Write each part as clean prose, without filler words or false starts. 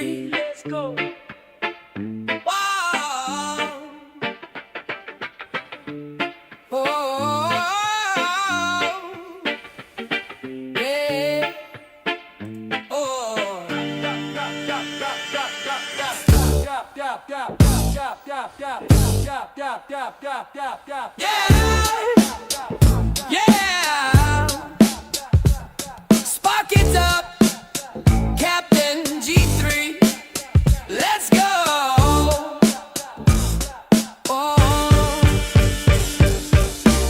G3, let's go. Wow. Oh, yeah. Oh. Yeah. Yeah. Spark it up, Captain G3. Let's go. Oh.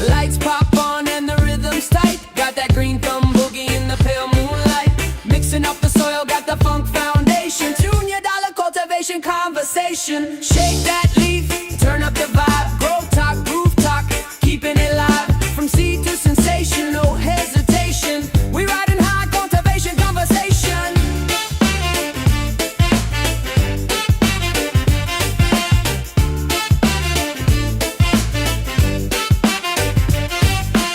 Lights pop on and the rhythm's tight. Got that green thumb boogie in the pale moonlight. Mixing up the soil, got the funk foundation. Junior dollar cultivation conversation. Shake that leaf, turn up the vibe. Grow talk, groove talk, keeping it live. From seed to sensation, no hesitation. We riding high, cultivation conversation.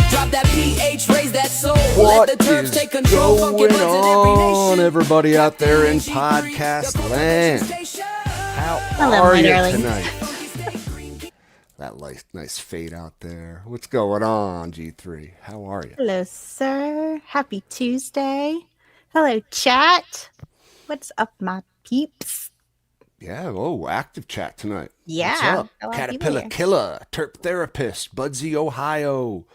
Drop that pH, raise that soul. What Let the terms is take control. going on, everybody out there in podcast land? How Hello, are my you darling. tonight? That nice fade out there. What's going on, G3? How are you? Hello, sir. Happy Tuesday. Hello, chat. What's up, my peeps? Yeah, active chat tonight. Yeah, What's up? a lot of people Caterpillar here. Killer, Terp Therapist, Budsy Ohio,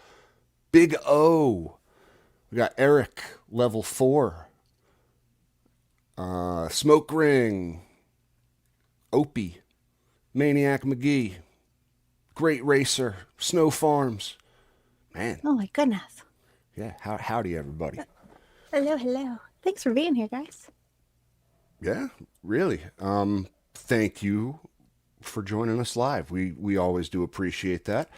Big O. We got Eric, level 4. Smoke Ring, Opie, Maniac McGee, Great Racer, Snow Farms. Man, Oh my goodness. yeah, howdy everybody. Hello, hello. Thanks for being here, guys. Yeah, really. Thank you for joining us live. We always do appreciate that.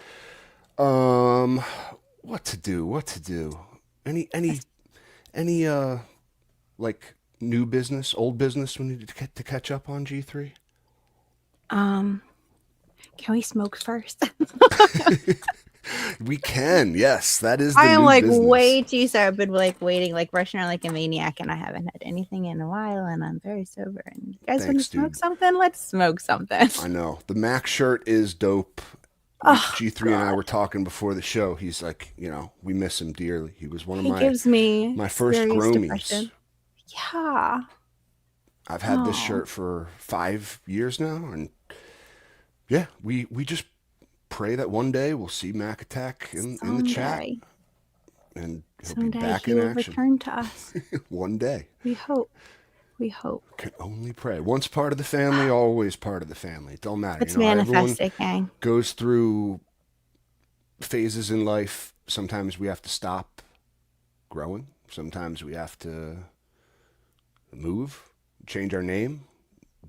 What to do? Any like new business, old business we need to catch up on, G3? Can we smoke first? We can. Yes, that is the I am new like business. way too sober. I've been like waiting, like rushing around like a maniac, and I haven't had anything in a while, and I'm very sober. And you guys want to Thanks, smoke dude. something? Let's smoke something. I know. The Mac shirt is dope. Oh, G3 and I were talking before the show. He's like, we miss him dearly. He was one of he my gives me my first serious Gromies. depression. Yeah. I've had this Aw. shirt for 5 years now, and yeah, we just pray that one day we'll see Mac Attack in the chat, Someday. and he'll Someday be back he in will action return to us. one day. We hope. We hope. Can only pray. Once part of the family, always part of the family. It don't matter. Let's everyone manifest it, gang. goes through phases in life. Sometimes we have to stop growing. Sometimes we have to move, change our name,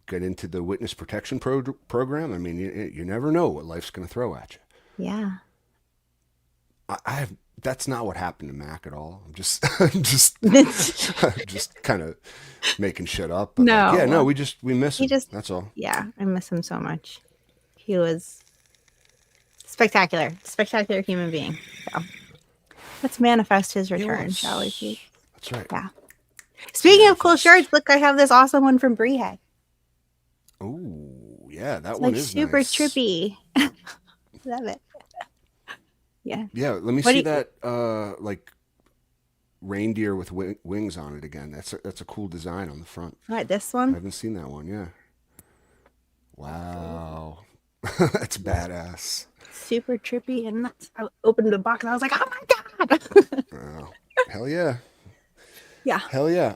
get into the witness protection program. I mean, you never know what life's going to throw at you. Yeah. That's not what happened to Mac at all. I'm just I'm just kind of making shit up. But No. we miss him. just- That's all. Yeah. I miss him so much. He was spectacular. Spectacular human being. So let's manifest his return, was. shall we, Pete? That's right. Yeah. Speaking of cool shirts, look, I have this awesome one from Brehag. Oh, yeah, that It's one like is super nice. trippy. Love it. Yeah. Yeah, let me What see do you- that like reindeer with wings on it again. That's a cool design on the front. All right, this I one. haven't seen that one. Yeah. Wow, that's badass. Super trippy and nuts. I opened the box and I was like, oh my God. Wow. Hell yeah. Yeah. Hell yeah.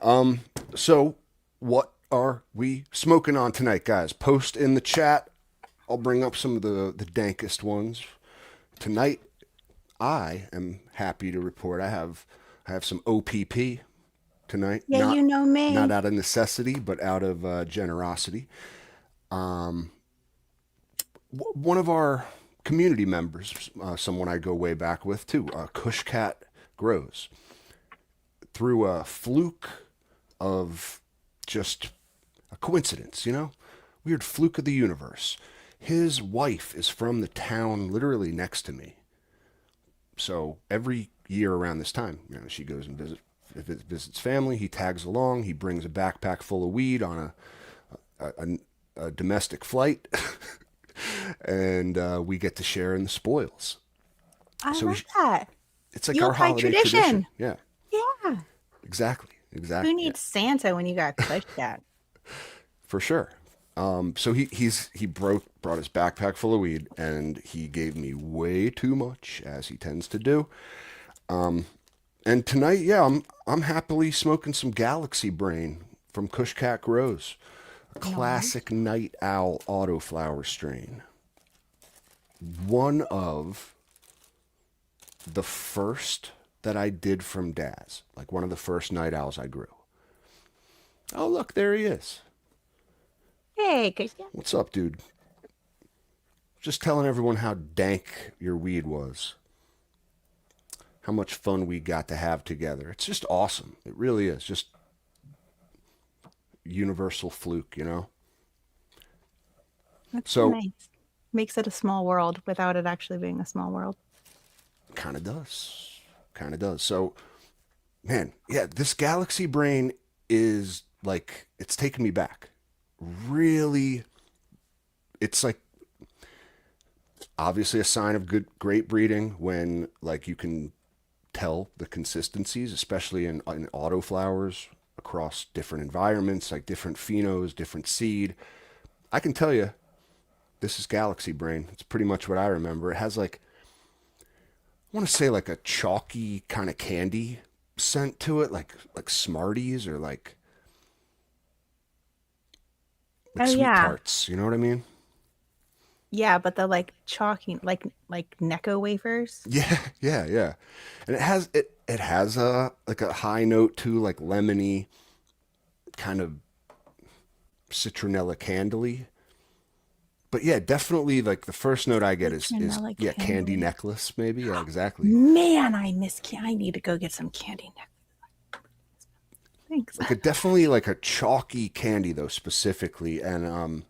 So what are we smoking on tonight, guys? Post in the chat. I'll bring up some of the dankest ones. Tonight, I am happy to report I have some OPP tonight. Yeah, Not- you know me. Not out of necessity, but out of generosity. One of our community members, someone I go way back with too, Kushcat Grows, through a fluke of just a coincidence, weird fluke of the universe. His wife is from the town literally next to me. So every year around this time, she goes and visits family. He tags along. He brings a backpack full of weed on a domestic flight, and we get to share in the spoils. I So love that. It's like our Yuletide holiday tradition. tradition. Yeah, Yeah. exactly. Who needs Santa when you got Pussycat? For sure. So he brought his backpack full of weed, and he gave me way too much, as he tends to do. And tonight, yeah, I'm happily smoking some Galaxy Brain from Kush Cat Grows, a classic night owl autoflower strain. One of the first that I did from Daz, like one of the first night owls I grew. Oh, look, there he is. Hey, Pussycat. What's up, dude? Just telling everyone how dank your weed was. How much fun we got to have together. It's just awesome. It really is. Just universal fluke, you know? That's So- nice. Makes it a small world without it actually being a small world. Kind of does. Kind of does. So, man, yeah, this Galaxy Brain is like, it's taken me back. Really, it's like obviously a sign of great breeding when like you can tell the consistencies, especially in autoflowers across different environments, like different phenos, different seed. I can tell you, this is Galaxy Brain. It's pretty much what I remember. It has like, I want to say like a chalky kind of candy scent to it, like Smarties or like Oh, sweet yeah. tarts. You know what I mean? Yeah, but the like chalky, like Necco wafers. Yeah, yeah. And it has a like a high note too, like lemony, kind of citronella candy. But yeah, definitely like the first note I get is Citronella yeah, candy candy. necklace maybe. Yeah, exactly. Man, I need to go get some candy next. Thanks. Like a definitely like a chalky candy though specifically, and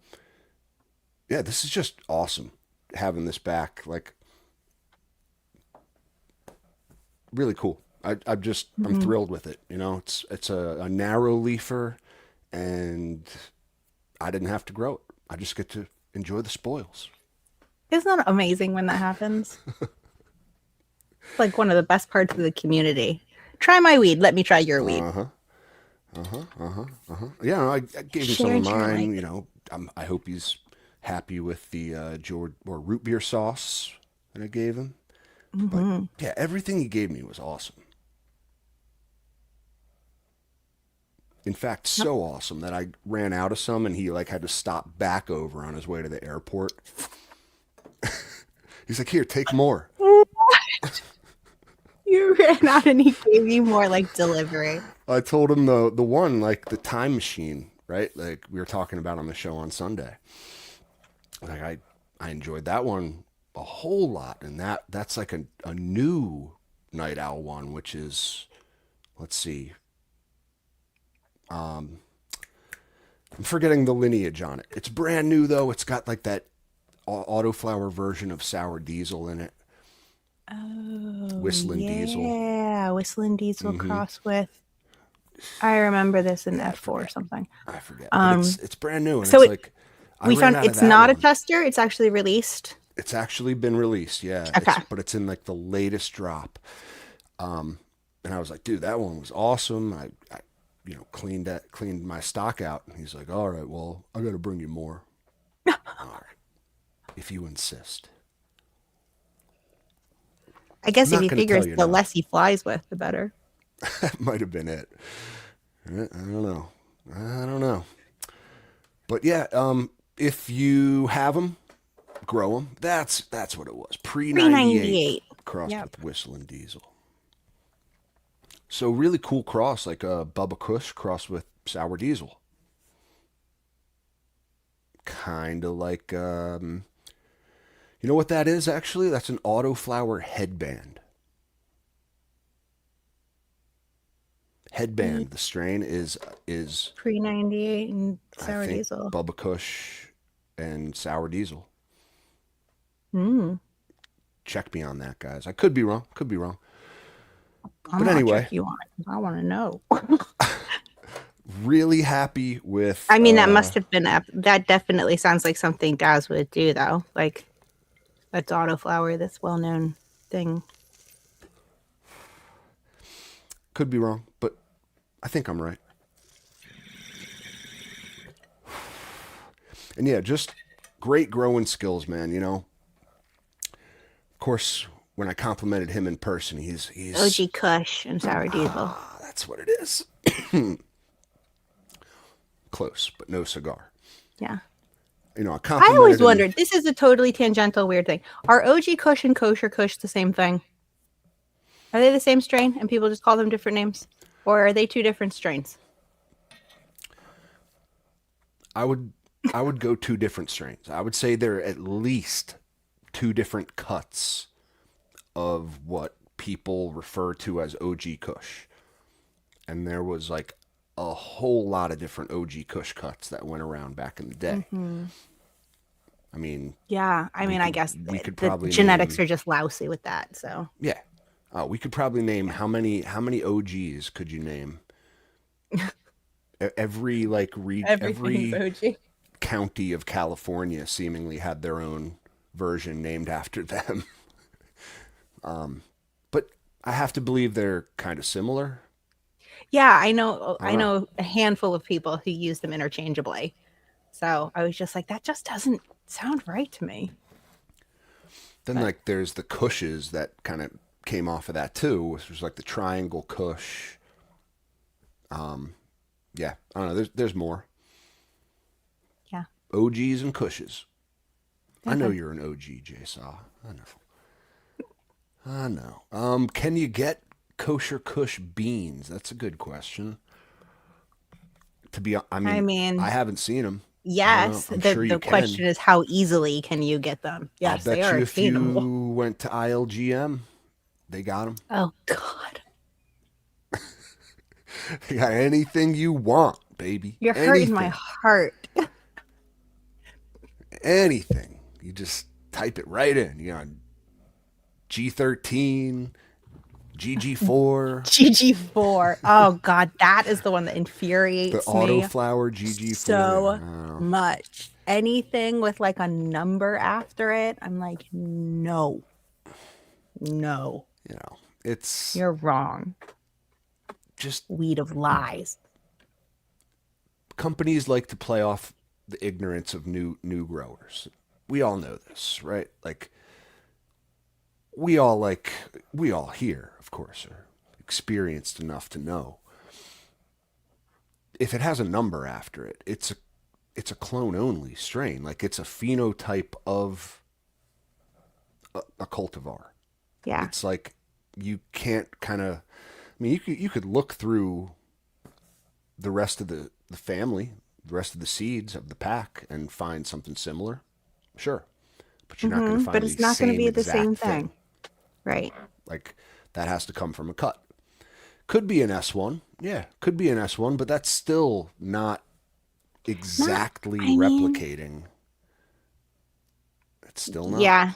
yeah, this is just awesome having this back. Like really cool. I'm thrilled with it. You know, it's a narrow leafer, and I didn't have to grow it. I just get to enjoy the spoils. Isn't that amazing when that happens? It's like one of the best parts of the community. Try my weed. Let me try your weed. Yeah, I gave him some Share of and share mine. alike. You know, I hope he's happy with the George or root beer sauce that I gave him. But yeah, everything he gave me was awesome. In fact, so awesome that I ran out of some, and he like had to stop back over on his way to the airport. He's like, "Here, take more." You ran out and he gave you more like delivery. I told him the one, like the time machine, right? Like we were talking about on the show on Sunday. Like I enjoyed that one a whole lot, and that's like a new night owl one, which is, let's see, I'm forgetting the lineage on it. It's brand new though. It's got like that autoflower version of Sour Diesel in it. Oh, Whistling Diesel. Yeah, Whistling Diesel cross with. I remember this in F4 or forget. something. I forget. But it's brand new, and so it's it- like We ran found out of it's that not a one. tester. It's actually released. It's actually been released, yeah. Okay. But it's in like the latest drop. And I was like, dude, that one was awesome. I you know, cleaned my stock out. And he's like, all right, well, I got to bring you more. All right, if you insist. I guess I'm if not you gonna figure tell you the no. less he flies with, the better. That might have been it. I don't know. But yeah, if you have them, grow them. That's what it was. Pre-98 crossed Yep. with Whistling Diesel. So really cool cross, like a Bubba Kush crossed with Sour Diesel. Kind of like, you know what that is actually? That's an autoflower headband. Headband, the strain is Pre-98 and Sour I think Diesel. Bubba Kush and Sour Diesel. Check me on that, guys. I could be wrong. I'm But gonna anyway. check you on it 'cause I want to know. really happy with. I mean, that must have been that definitely sounds like something Daz would do, though. Like that's autoflower, this well-known thing. Could be wrong, but I think I'm right. And yeah, just great growing skills, man. You know, of course, when I complimented him in person, he's OG Kush and Sour Diesel. that's what it is. Close, but no cigar. Yeah. You know, I I complimented always him. wondered, this is a totally tangential weird thing. Are OG Kush and Kosher Kush the same thing? Are they the same strain and people just call them different names? Or are they two different strains? I would go two different strains. I would say there are at least two different cuts of what people refer to as OG Kush. And there was like a whole lot of different OG Kush cuts that went around back in the day. I mean, Yeah, I mean, I guess we could the probably genetics name- are just lousy with that. So yeah. We could probably name how many OGs could you name? Every like every OG. county of California seemingly had their own version named after them. But I have to believe they're kind of similar. Yeah, I know. I know a handful of people who use them interchangeably. So I was just like, that just doesn't sound right to me. Then like there's the Kushes that kind of came off of that too, which was like the Triangle Kush. Yeah, I don't know. There's more Yeah. OGs and Kushes. I know Okay. you're an OG, J-Saw. I know. Can you get Kosher Kush beans? That's a good question. I mean, I haven't seen them. Yes. I'm The, sure you the can. question is, how easily can you get them? Yes, I'll they bet are you if you attainable. went to ILGM, they got them. Oh, God. They got anything you want, baby. You're hurting my heart. Anything. You just type it right in. You know, G13, GG4, GG4. Oh, God. That is the one that infuriates the me Autoflower GG4. so Oh. much. Anything with like a number after it, I'm like, no. No. You know, it's You're wrong. just Weed of lies. companies like to play off the ignorance of new growers. We all know this, right? Like we all here, of course, are experienced enough to know if it has a number after it, it's a clone only strain. Like it's a phenotype of a cultivar. Yeah. It's like you can't kind of. I mean, you could look through the rest of the family, the rest of the seeds of the pack, and find something similar. Sure, but you're not going to find. But it's the not going to same be the exact same thing. Right. Like that has to come from a cut. Could be an S1, yeah, could be an S1, but that's still not exactly I mean- replicating. It's still not. Yeah.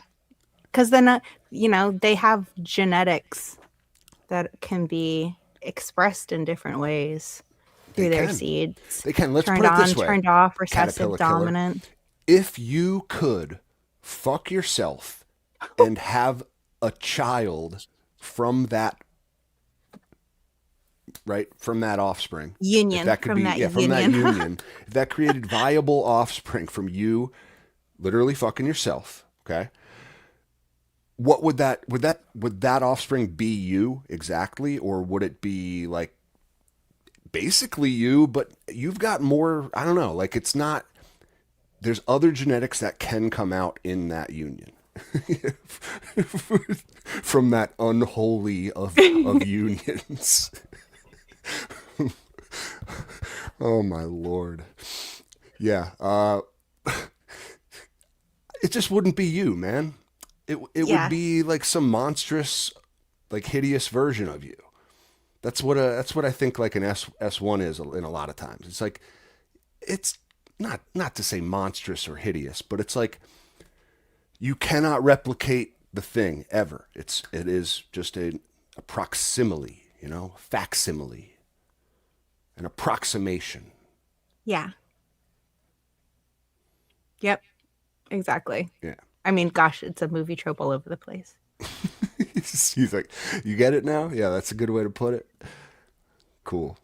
Because then, they have genetics that can be expressed in different ways through They their can. seeds. They can. Let's turned put it on, this way. turned off, recessive, Caterpillar killer. dominant. If you could fuck yourself and have a child from that, right, from that offspring, Union, if that could from be, that yeah, from that union. union, if that created viable offspring from you, literally fucking yourself, okay? What would that offspring be you exactly, or would it be like basically you, but you've got more? I don't know. Like it's not. There's other genetics that can come out in that union from that unholy of unions. Oh my Lord. Yeah. It just wouldn't be you, man. It Yeah. would be like some monstrous, like hideous version of you. That's what I think like an S1 is in a lot of times. It's like it's not to say monstrous or hideous, but it's like you cannot replicate the thing ever. It is just a facsimile, facsimile. an approximation. Yeah. Yep. Exactly. Yeah. I mean, gosh, it's a movie trope all over the place. He's like, you get it now? Yeah, that's a good way to put it. Cool.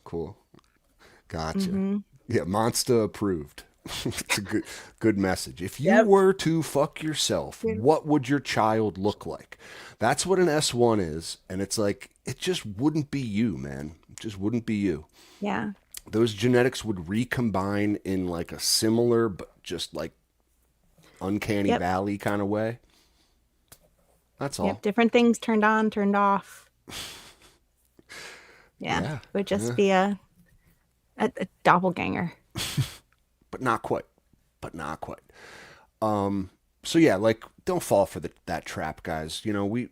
Gotcha. Yeah, Monster approved. It's a good message. If you Yep. were to fuck yourself, what would your child look like? That's what an S1 is, and it's like it just wouldn't be you, man. It just wouldn't be you. Yeah. Those genetics would recombine in like a similar but just like uncanny Yep. valley kind of way. That's all. Yep. Different things turned on, turned off. Yeah. Yeah, It would just be a doppelganger. But not quite. So yeah, like don't fall for that trap, guys. You know, we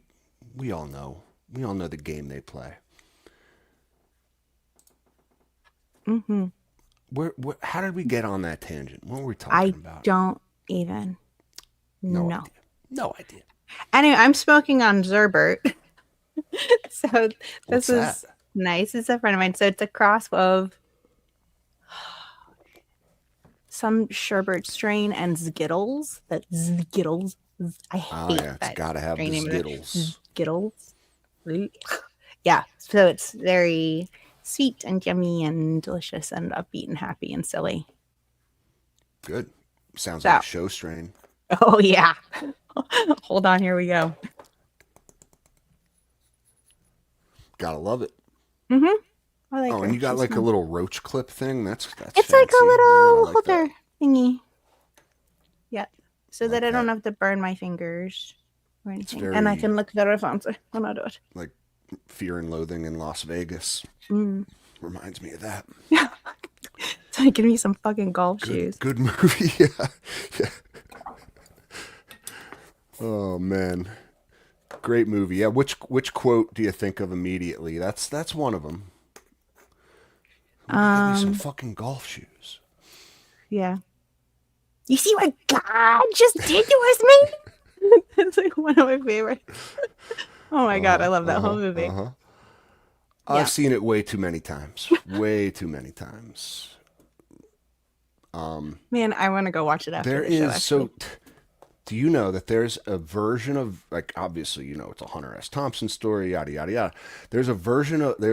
all know. We all know the game they play. Where how did we get on that tangent? What were we talking I about? don't even No know. idea. No idea. Anyway, I'm smoking on Zerbert. So What's this is that? nice. It's a friend of mine. So it's a cross of some sherbet strain and Skittles. That Skittles. I hate Oh yeah, it's that gotta have strain the name of it. Skittles. Skittles. Yeah. So it's very sweet and yummy and delicious and upbeat and happy and silly. Good. Sounds So- like a show strain. Oh yeah. Hold on, here we go. Gotta love it. I like Oh, her. and you got She's like nice. a little roach clip thing. That's It's like fancy. a Yeah, little I like that. holder thingy. Yeah. So that I Like don't that. have to burn my fingers or anything. very- And I can look very fancy when I do it. Like Fear and Loathing in Las Vegas. Mm. Reminds me of that. So I give me some fucking golf shoes. Good movie. Yeah. Oh man, great movie. Yeah. Which quote do you think of immediately? That's one of them. Give me some fucking golf shoes. Yeah. You see what God just did to us, man? It's like one of my favorites. Oh my God, I love that whole movie. Yeah. Yeah. I've seen it way too many times. Way too many times. Man, I want to go watch it after There the show, is actually. do you know that there's a version of, like, obviously, you know, it's a Hunter S. Thompson story, yada yada yada. There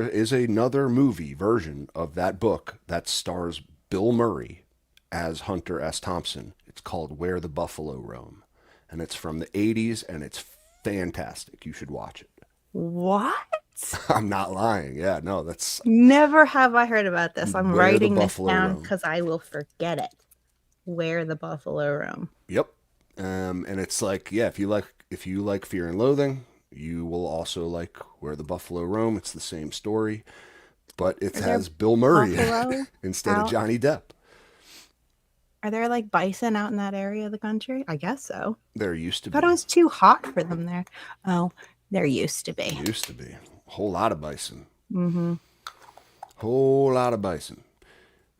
is another movie version of that book that stars Bill Murray as Hunter S. Thompson. It's called Where the Buffalo Roam, and it's from the 80s, and it's fantastic. You should watch it. What? I'm not lying. Yeah, no, that's Never have I heard about this. I'm Where the writing this Buffalo down Roam. because I will forget it. Where the Buffalo Roam. Yep. And it's like, yeah, if you like Fear and Loathing, you will also like Where the Buffalo Roam. It's the same story, but it has Bill Murray buffalo instead of out? Johnny Depp. Are there like bison out in that area of the country? I guess so. There used to I be. thought it was too hot for them there. Oh, there used to be. Used to be a whole lot of bison. Mm-hmm. Whole lot of bison.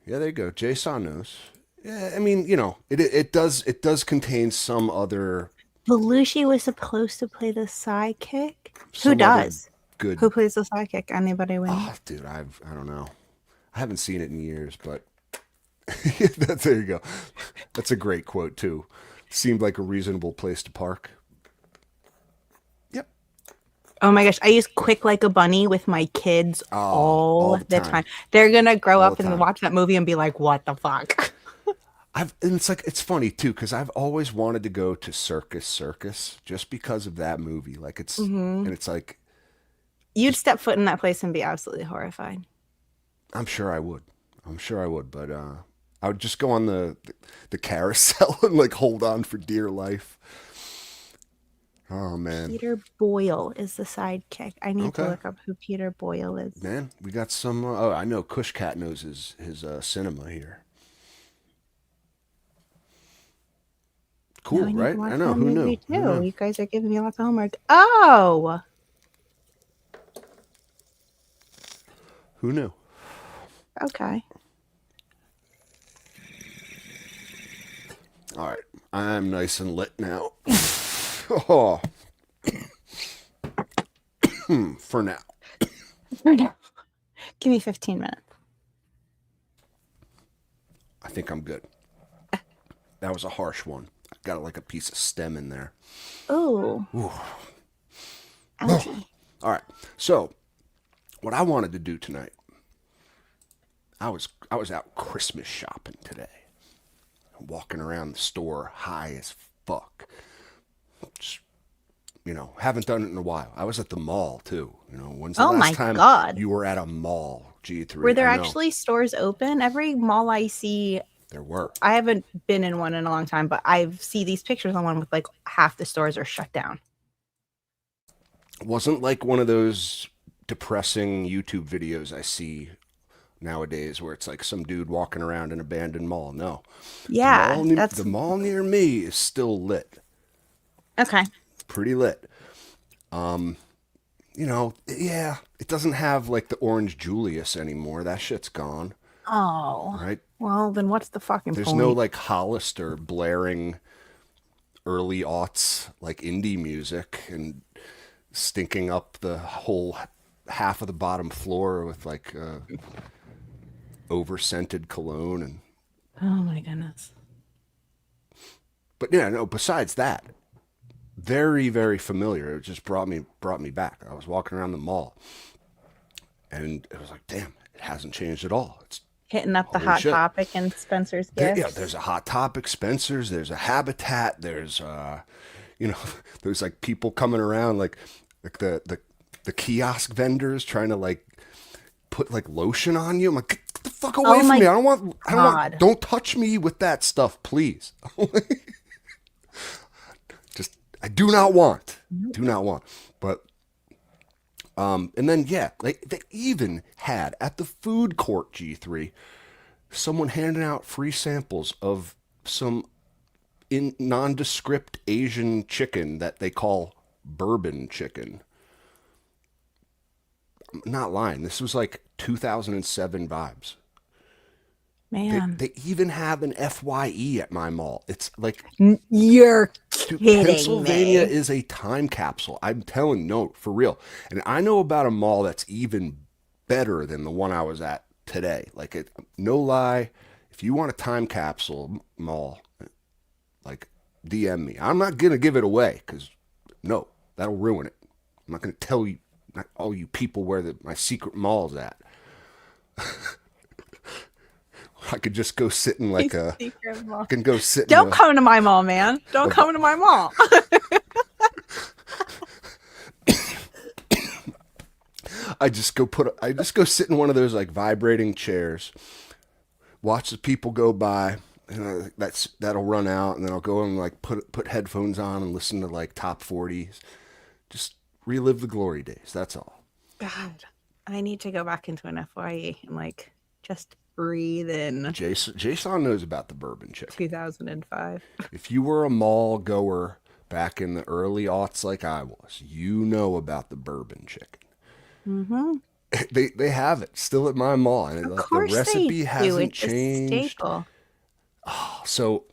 Yeah, there you go. Jason knows. Yeah, I mean, you know, it does contain some other Belushi was supposed to play the sidekick. some Who other does? good. Who plays the sidekick? Anybody win? Oh, dude, I don't know. I haven't seen it in years, but there you go. That's a great quote too. Seemed like a reasonable place to park. Yep. Oh my gosh, I use Quick Like a Bunny with my kids all the the time. time. They're gonna grow All up the and time. watch that movie and be like, "What the fuck?" And it's funny too because I've always wanted to go to Circus just because of that movie. Like it's and it's like You'd step foot in that place and be absolutely horrified. I'm sure I would, but I would just go on the carousel and like hold on for dear life. Oh man, Peter Boyle is the sidekick. I need to Okay. look up who Peter Boyle is. man, we got some. Oh, I know Kush Cat knows his cinema here. Cool, Now I need to right? watch I know. that Who movie knew? Too. You guys are giving me lots of homework. Oh, Who knew? okay. All right, I'm nice and lit now. Oh, for now. Give me 15 minutes. think I'm good. That was a harsh one. I got like a piece of stem in there. Ooh. Ouchie. All right. So, what I wanted to do tonight, I was out Christmas shopping today. Walking around the store high as fuck. Just, haven't done it in a while. I was at the mall too. When's the Oh my last time God. you were at a mall, G3? Were there I know. actually stores open? Every mall I see, There were. I haven't been in one in a long time, but I see these pictures on one with like half the stores are shut down. It wasn't like one of those depressing YouTube videos I see nowadays where it's like some dude walking around an abandoned mall. No. Yeah, that's The mall near me is still lit. okay. Pretty lit. Yeah, it doesn't have like the Orange Julius anymore. That shit's gone, Oh, right? well, then what's the fucking There's point? no like Hollister blaring early aughts like indie music and stinking up the whole half of the bottom floor with like over scented cologne and. Oh my goodness. But yeah, no. Besides that, very very familiar. It just brought me back. I was walking around the mall, and it was like, damn, it hasn't changed at all. It's Hitting up the Holy Hot shit. Topic and Spencer's Gifts. yeah. There's a Hot Topic, Spencer's. There's a Habitat. There's there's like people coming around like the kiosk vendors trying to like put like lotion on you. I'm like, get the fuck away Oh from my me. I don't want. God. Don't touch me with that stuff, please. Just I do not want. Do not want. But and then yeah, like they even had at the food court G3 someone handing out free samples of some nondescript Asian chicken that they call bourbon chicken. I'm not lying. This was like 2007 vibes. Man, They even have an FYE at my mall. It's like you're dude, kidding Pennsylvania me. is a time capsule. I'm telling no, for real. And I know about a mall that's even better than the one I was at today. Like no lie, if you want a time capsule mall, like DM me. I'm not gonna give it away because no, that'll ruin it. I'm not gonna tell you, not all you people, where my secret mall's at. I could just go sit in like a. Secret mall. I can go sit. Don't in a, come to my mall, man. Don't come to my mall. I just go sit in one of those like vibrating chairs, watch the people go by, and that'll run out, and then I'll go and like put headphones on and listen to like top 40s, just relive the glory days. That's all. God, I need to go back into an FYE and like just breathe in Jason knows about the bourbon chicken. 2005. If you were a mall goer back in the early aughts like I was, you know about the bourbon chicken. Mm-hmm. They have it still at my mall, and Of the course recipe they do. hasn't It's a changed. staple. So,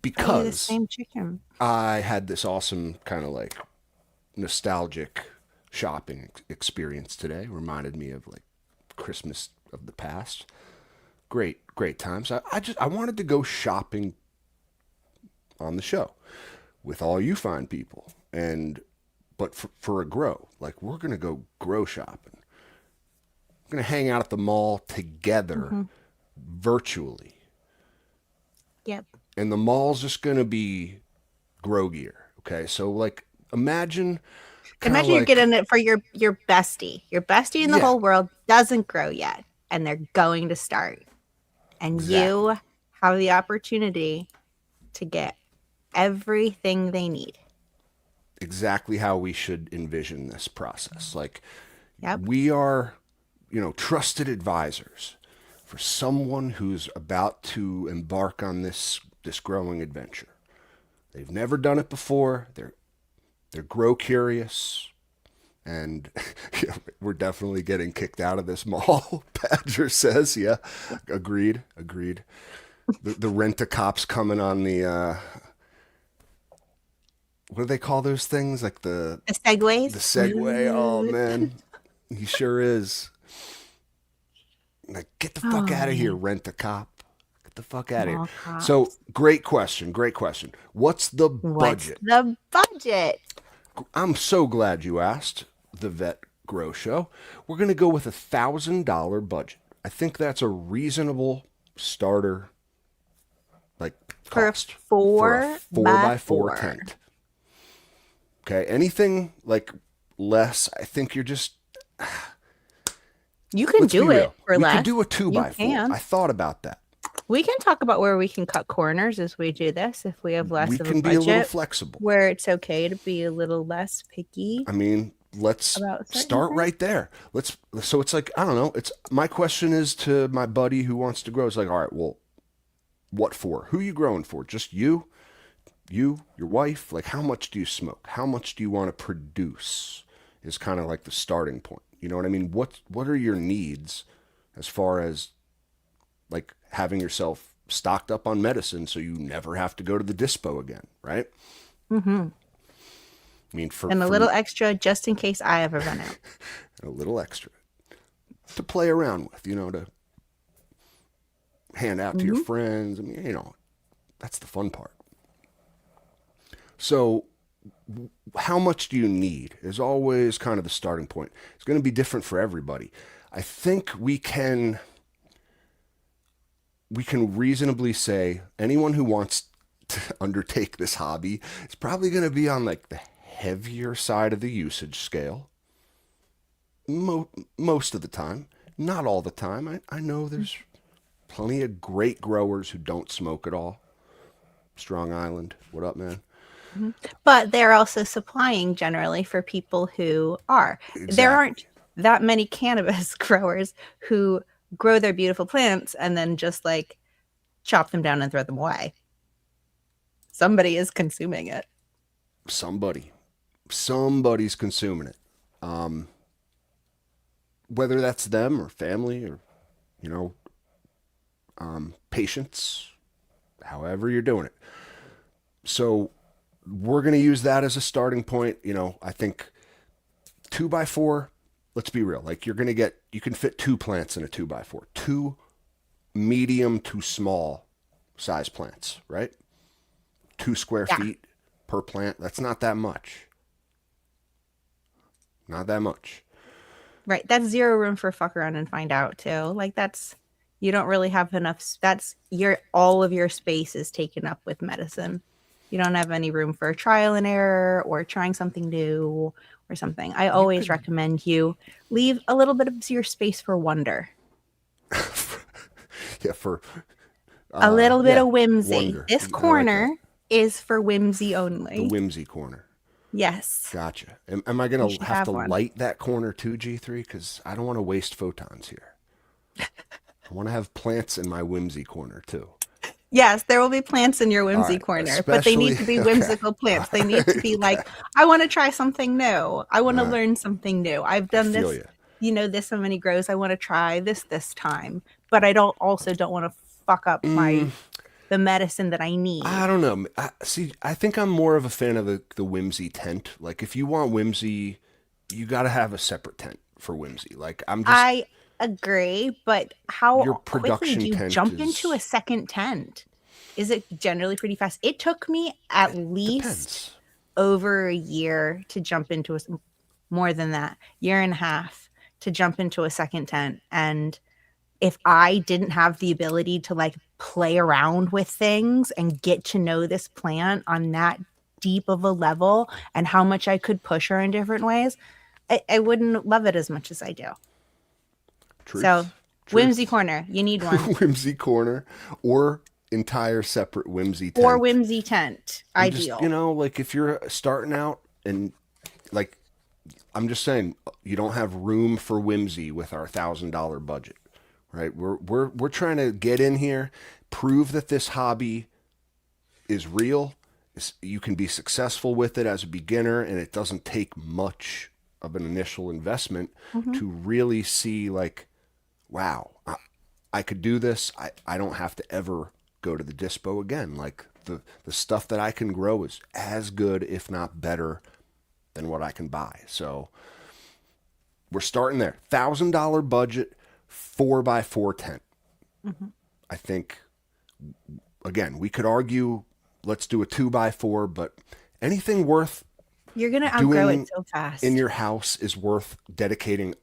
I eat the because same chicken. I had this awesome kind of like nostalgic shopping experience today, reminded me of like Christmas of the past. Great times. I wanted to go shopping on the show with all you fine people, but for a grow, like we're gonna go grow shopping. We're gonna hang out at the mall together, virtually, Yep. and the mall's just gonna be grow gear. Okay, so like imagine Imagine you're getting it for your bestie. Your bestie in the Yeah. whole world doesn't grow yet, and they're going to start. And you have the opportunity to get everything they need. exactly how we should envision this process. Like Yep. we are, trusted advisors for someone who's about to embark on this growing adventure. They've never done it before. They're grow curious, and we're definitely getting kicked out of this mall. Badger says, "Yeah, agreed." The rent-a-cops coming on the what do they call those things? Like the Segways. Segway. Oh man, he sure is. Like, get the fuck out of here, rent-a-cop. Get the fuck out of here. Mall cops. So great question. Great question. What's the What's budget? the budget? I'm so glad you asked, the Vet Grow Show. We're going to go with $1,000 budget. I think that's a reasonable starter, like, For a cost four for a 4 by by 4 4. tent. Okay, anything like less, I think you're just. You can Let's be do it real. for We less. could do a 2 by 4. can. I thought about that. We can talk about where we can cut corners as we do this if we have less We of can a be a little budget, flexible. where it's okay to be a little less picky. I mean, let's About certain start things? right there. So it's like, I don't know. It's my question is to my buddy who wants to grow. It's like, all right, well, what for? Who are you growing for? Just you, your wife? Like, how much do you smoke? How much do you want to produce? Is kind of like the starting point. You know what I mean? What are your needs as far as like having yourself stocked up on medicine so you never have to go to the dispo again, right? Mm-hmm. I mean, And a little extra just in case I ever run out. a little extra to play around with, to hand out to your friends. I mean, that's the fun part. So how much do you need is always kind of the starting point. It's going to be different for everybody. I think we can reasonably say anyone who wants to undertake this hobby is probably going to be on like the heavier side of the usage scale. Most of the time, not all the time. I know there's plenty of great growers who don't smoke at all. Strong Island, what up, man? But they're also supplying generally for people who are. There Exactly. aren't that many cannabis growers who grow their beautiful plants and then just like chop them down and throw them away. Somebody is consuming it. Somebody's consuming it. Whether that's them or family or, patients, however you're doing it. So we're going to use that as a starting point. I think 2 by 4, let's be real. Like you can fit 2 plants in a 2 by 4, 2 medium to small size plants, right? 2 square feet per plant. That's not that much. Not that much. Right. That's zero room for fuck around and find out too. Like you don't really have enough. All of your space is taken up with medicine. You don't have any room for trial and error or trying something new or something. I always recommend you leave a little bit of your space for wonder. Yeah, for A little bit of whimsy. wonder. This I like corner is for whimsy only. the whimsy corner. Yes. Gotcha. Am I going You to should have have to one. light that corner too, G3? Because I don't want to waste photons here. I want to have plants in my whimsy corner too. Yes, there will be plants in your whimsy right, corner, but they need to be especially- whimsical plants. They need to be like, I want to try something new. I want to learn something new. I've done feel this, ya. this so many grows. I want to try this time, but I don't want to fuck up the medicine that I need. I don't know. I think I'm more of a fan of the whimsy tent. Like if you want whimsy, you got to have a separate tent for whimsy. Like I agree, but how Your quickly production do you tent jump is- into a second tent? Is it generally pretty fast? It took me at least depends. over a year to jump into more than that, year and a half to jump into a second tent. And if I didn't have the ability to like play around with things and get to know this plant on that deep of a level and how much I could push her in different ways, I wouldn't love it as much as I do. Truth. So Truth. whimsy corner, you need one. Whimsy corner or entire separate whimsy tent. Or whimsy tent, And ideal. just, like if you're starting out and like, I'm just saying you don't have room for whimsy with our $1,000 budget, right? We're trying to get in here, prove that this hobby is real. You can be successful with it as a beginner, and it doesn't take much of an initial investment to really see like, wow, I could do this. I don't have to ever go to the dispo again. Like the stuff that I can grow is as good, if not better, than what I can buy. So we're starting there. $1,000 budget, 4 by 4 tent. I think Again, we could argue, let's do a 2x4, but anything worth You're gonna outgrow doing it so fast. in your house is worth dedicating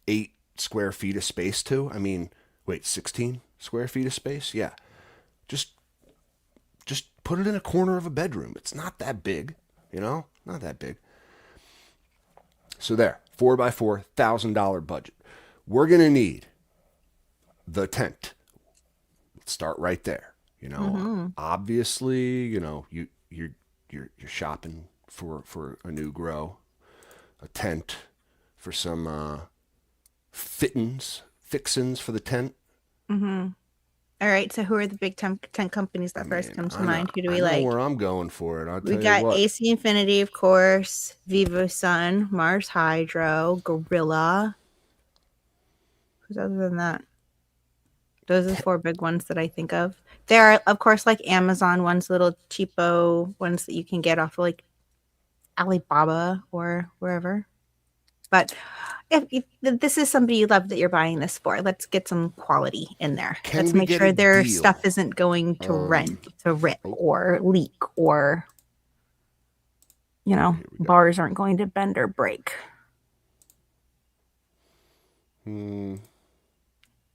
8 square feet of space to. I mean, wait, 16 square feet of space? Yeah. Just put it in a corner of a bedroom. It's not that big, not that big. So there, 4x4, $1,000 budget. We're going to need the tent. Let's start right there. Obviously, you're shopping for a new grow, a tent for some fixins for the tent. All right, so who are the big tent companies that first come to mind? Who do we I know like? where I'm going for it. I'll We tell got you what. AC Infinity, of course, Vivo Sun, Mars Hydro, Gorilla. Who's other than that? Those are the 4 big ones that I think of. There are, of course, like Amazon ones, little cheapo ones that you can get off of like Alibaba or wherever. But if this is somebody you love that you're buying this for, let's get some quality in there. Can Let's we make get sure a their deal? stuff isn't going to rip or leak, or bars aren't going to bend or break.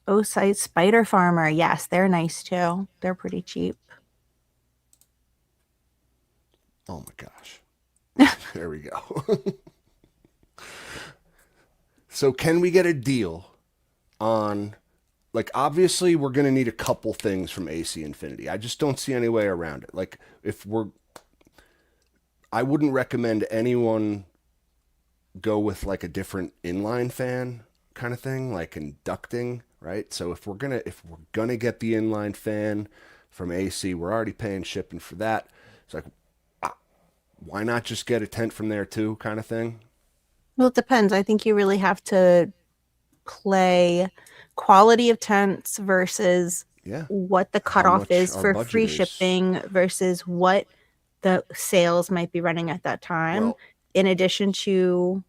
Osite Spider Farmer. Yes, they're nice too. They're pretty cheap. Oh my gosh. There we go. So can we get a deal on, like, obviously we're going to need a couple things from AC Infinity. I just don't see any way around it. Like, I wouldn't recommend anyone go with like a different inline fan kind of thing, like inducting, right? So if we're gonna get the inline fan from AC, we're already paying shipping for that. It's like, why not just get a tent from there too, kind of thing? Well, it depends. I think you really have to play quality of tents versus Yeah. what the How cutoff much is our for budget free is. shipping versus what the sales might be running at that time, Well, in addition to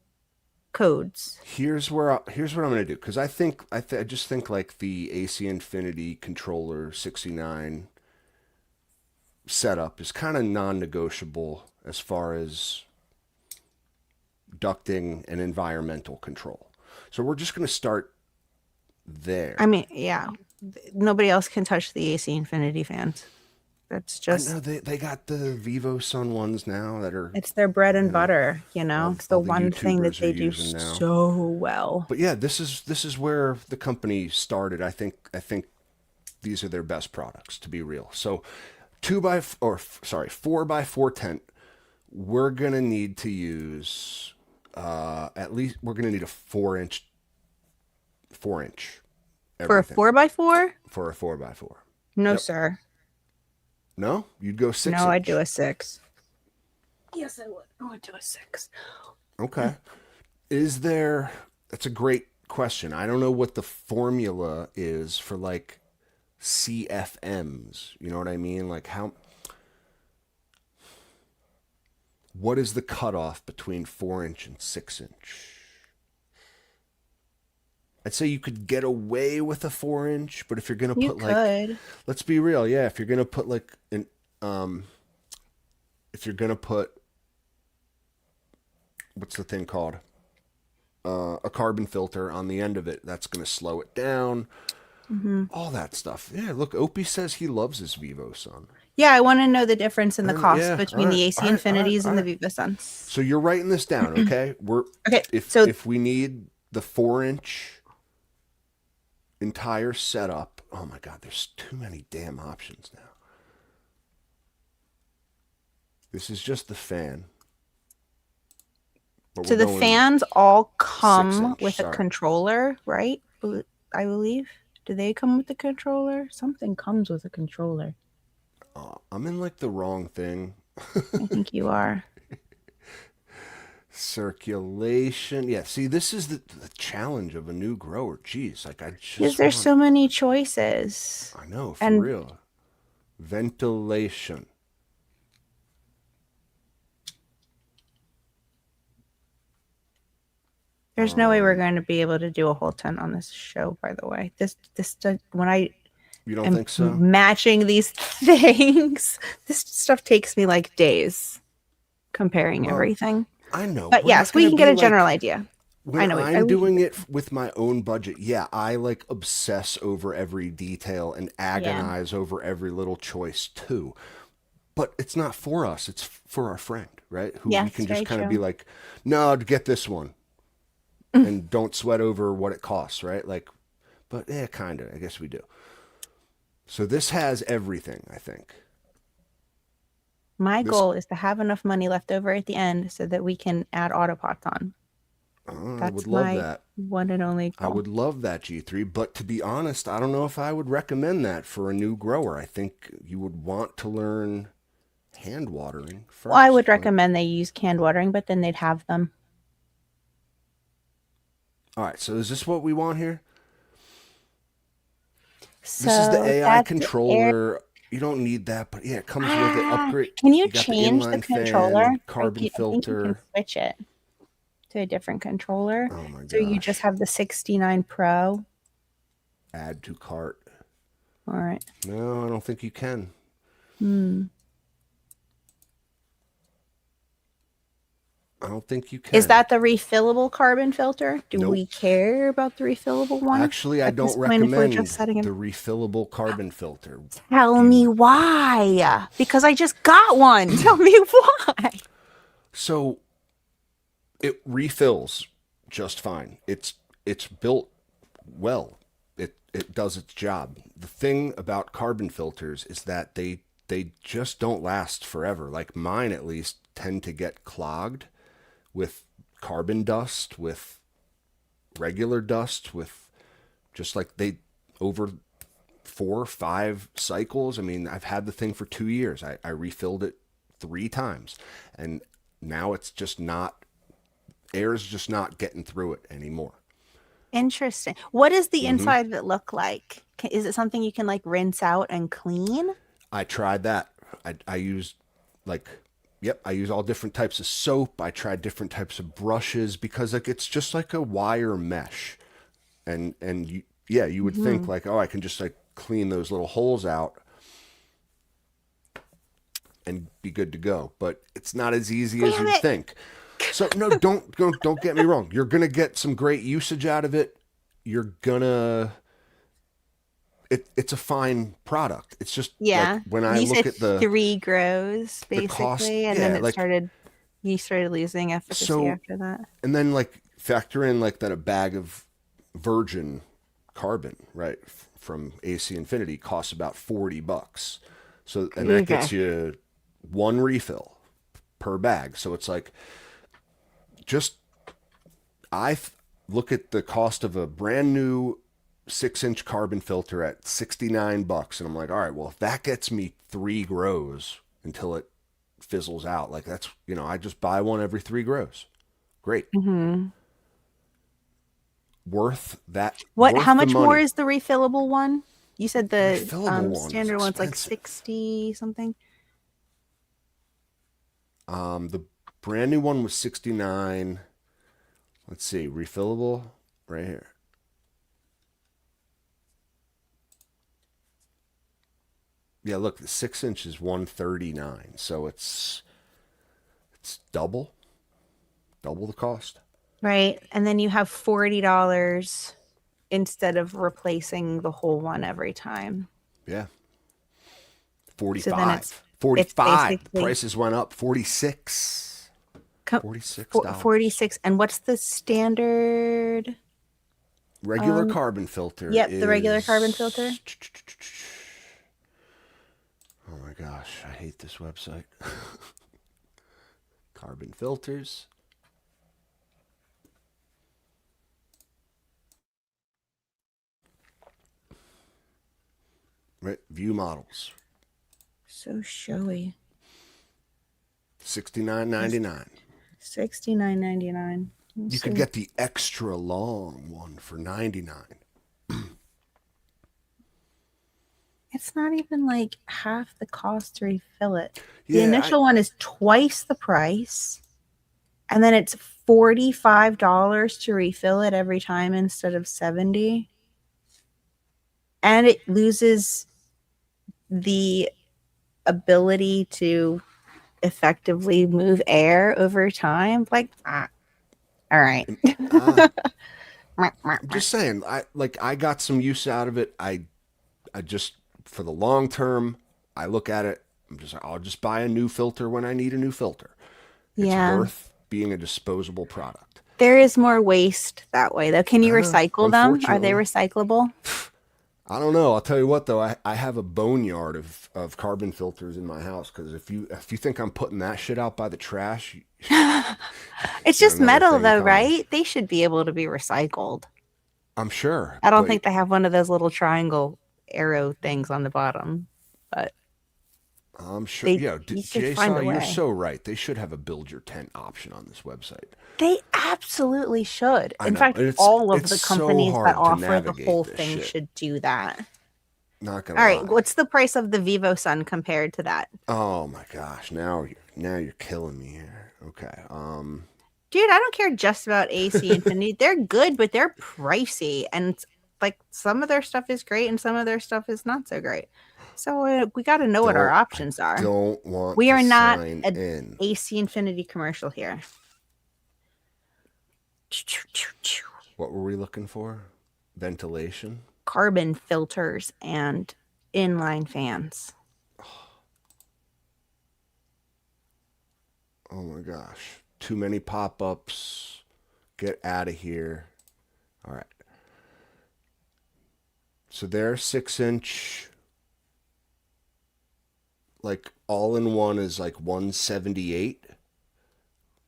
codes. here's what I'm gonna do, because I just think like the AC Infinity controller 69 setup is kind of non-negotiable as far as ducting and environmental control. So we're just gonna start there. I mean, yeah, nobody else can touch the AC Infinity fans. That's I just know they got the Vivo Sun ones now that are, it's their bread and butter, It's the all the one thing that YouTubers they are do using now. so well. But yeah, this is where the company started. I think these are their best products, to be real. So 4x4 tent. We're gonna need to use at least we're gonna need a 4-inch For a everything 4x4? for a 4x4. No, Yep. sir. No, you'd go 6. No, I'd do a 6. Yes, I would. I would do a 6. Okay. That's a great question. I don't know what the formula is for like CFMs. You know what I mean? Like what is the cutoff between 4-inch and 6-inch? I'd say you could get away with a 4-inch, but if you're gonna You put like, could. let's be real, yeah. If you're gonna put like if you're gonna put, what's the thing called? A carbon filter on the end of it, that's gonna slow it down. All that stuff. Yeah, look, Opie says he loves his Vivo Sun. Yeah, I want to know the difference in the cost Yeah, between all the right, AC all right, Infinities all and right. the Vivo Suns. So you're writing this down, okay? Okay, if so if we need the 4-inch entire setup, oh my god, there's too many damn options now. This is just the fan. But so we're the going fans all come 6-inch, with a sorry. controller, right? I believe. Do they come with a controller? Something comes with a controller. I'm in like the wrong thing. I think you are. Circulation. Yeah, see, this is the challenge of a new grower. Jeez, like I Because just there's want, so many choices. I know, for and- real. Ventilation. There's no way we're going to be able to do a whole ton on this show, by the way. When I You don't and think so? matching these things. This stuff takes me like days comparing Well, everything. I know. But We're not yes, we gonna can be get a like general idea. I when know. I'm doing it with my own budget. Yeah, I like obsess over every detail and agonize over every little choice too. But it's not for us. It's for our friend, right? Who we Yes, can just very kind of be true. like, no, get this one, and don't sweat over what it costs, right? Like, but yeah, kind of. I guess we do. So this has everything, I think. My This goal is to have enough money left over at the end so that we can add autopots on. I would That's love my that. one and only I goal. would love that G3, but to be honest, I don't know if I would recommend that for a new grower. I think you would want to learn hand watering Well, I first. would recommend they use canned watering, but then they'd have them. All right, so is this what we want here? This is the So AI that's air. controller. You don't need that, but yeah, it comes with it. Upgrade. Can you You got the change the inline controller? fan, carbon I think you can filter. switch it to a different controller. Oh my So you just gosh. have the 69 Pro. Add to cart. All right. No, I don't think you can. Hmm. I don't think you can. Is that the refillable carbon filter? Do Nope. we care about the refillable one? Actually, I At this don't point, if we're recommend just setting it, the refillable carbon filter. tell me You why. Because I just got one. Tell me why. so it refills just fine. It's built well. It does its job. The thing about carbon filters is that they just don't last forever. Like mine at least tend to get clogged with carbon dust, with regular dust, with just like they over 4 or 5 cycles. I mean, I've had the thing for 2 years. I refilled it 3 times, and now it's just not air's just not getting through it anymore. Interesting. What does the Hmm. inside of it look like? Is it something you can like rinse out and clean? I tried that. I used like, yep, I use all different types of soap. I tried different types of brushes because like it's just like a wire mesh, and you, yeah, you would think Hmm. like, oh, I can just like clean those little holes out and be good to go. But it's not as easy as Damn you'd it. think. So no, don't get me wrong. You're gonna get some great usage out of it. You're gonna it's a fine product. It's just like Yeah. when I You look said at the 3 grows cost, basically, and then yeah, it like started you started losing efficacy so, after that. and then like factor in like that a bag of virgin carbon, right, from AC Infinity costs about $40. So and that Okay. gets you one refill per bag. So it's like just look at the cost of a brand new 6-inch carbon filter at $69, and I'm like, all right, well, if that gets me 3 grows until it fizzles out, like that's I just buy one every 3 grows. Great, Hmm. worth that, What? How worth the much more money. is the refillable one? You said the Refillable one is standard one's like expensive. 60 something. The brand new one was 69. Let's see, refillable right here. Yeah, look, the 6-inch is 139, so it's double the cost. Right. And then you have $40 instead of replacing the whole one every time. Yeah, So then 45. it's 45. basically Prices went up. 46. $46. 46. And what's the standard? Regular carbon filter Yep, the regular carbon is. filter. Oh my gosh, I hate this website. Carbon filters. Right, view models. So showy. $69.99. $69.99. You could get the extra long one for $99. It's not even like half the cost to refill it. The Yeah, initial one is twice the price, and then it's $45 to refill it every time instead of 70. and it loses the ability to effectively move air over time. Like, all right. I'm just saying, I got some use out of it. I just, for the long term, I look at it. I'll just buy a new filter when I need a new filter. It's Yeah. worth being a disposable product. There is more waste that way, though. Can you I know, recycle them? Are they unfortunately. recyclable? I don't know. I'll tell you what, though. I have a boneyard of carbon filters in my house because if you think I'm putting that shit out by the trash, It's got just another metal, thing though, coming. right? They should be able to be recycled. I'm sure. I don't but think they have one of those little triangle arrow things on the bottom, but I'm sure. they Yeah, you could find JSaw, a you're way. so right. They should have a build your tent option on this website. They absolutely should. I In know. fact, It's all of it's the so companies that hard to offer the whole navigate this thing shit. should do that. Not gonna All right, lie. what's the price of the Vivo Sun compared to that? Oh my gosh! Now you're killing me here. Okay. Dude, I don't care just about AC Infinity. They're good, but they're pricey. And like some of their stuff is great and some of their stuff is not so great. So we got to know what our options are. Don't want. We to are not sign an in. AC Infinity commercial here. What were we looking for? Ventilation. Carbon filters and inline fans. Oh my gosh! Too many pop-ups. Get out of here. All right. So their 6-inch, like all in one, is like 178,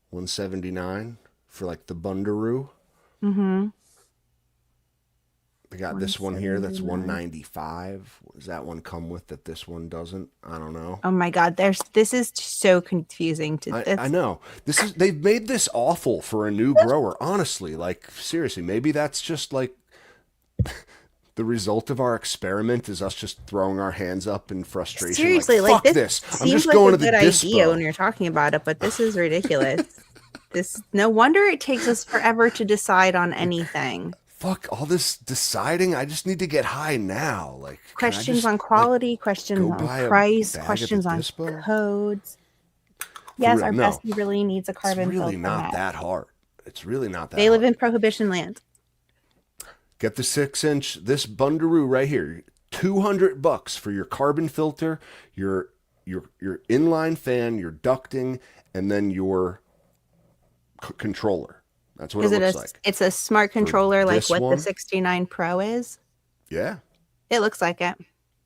179 for like the Bundaroo. Mm-hmm. They got this one here that's 179. 195. Does that one come with that this one doesn't? I don't know. Oh my God, this is so confusing. I know. They've made this awful for a new grower, honestly. Like seriously, maybe that's just like the result of our experiment is us just throwing our hands up in frustration. Seriously, like, like fuck this this. I'm seems just like going a to the good idea when dispo. you're talking about it, but this is ridiculous. No wonder it takes us forever to decide on anything. Fuck all this deciding. I just need to get high now. Like can I Questions just, on quality, questions go on buy a price, bag at the questions on dispo? codes. Yes, real, our no. bestie really needs a It's carbon really filter. not hat. that hard. It's really not that They hard. live in prohibition land. Get the 6-inch, this Bundaroo right here. $200 for your carbon filter, your inline fan, your ducting, and then your controller. That's what Is it it looks a? like. It's a smart controller like this what one? the 69 Pro is. Yeah. It looks like it.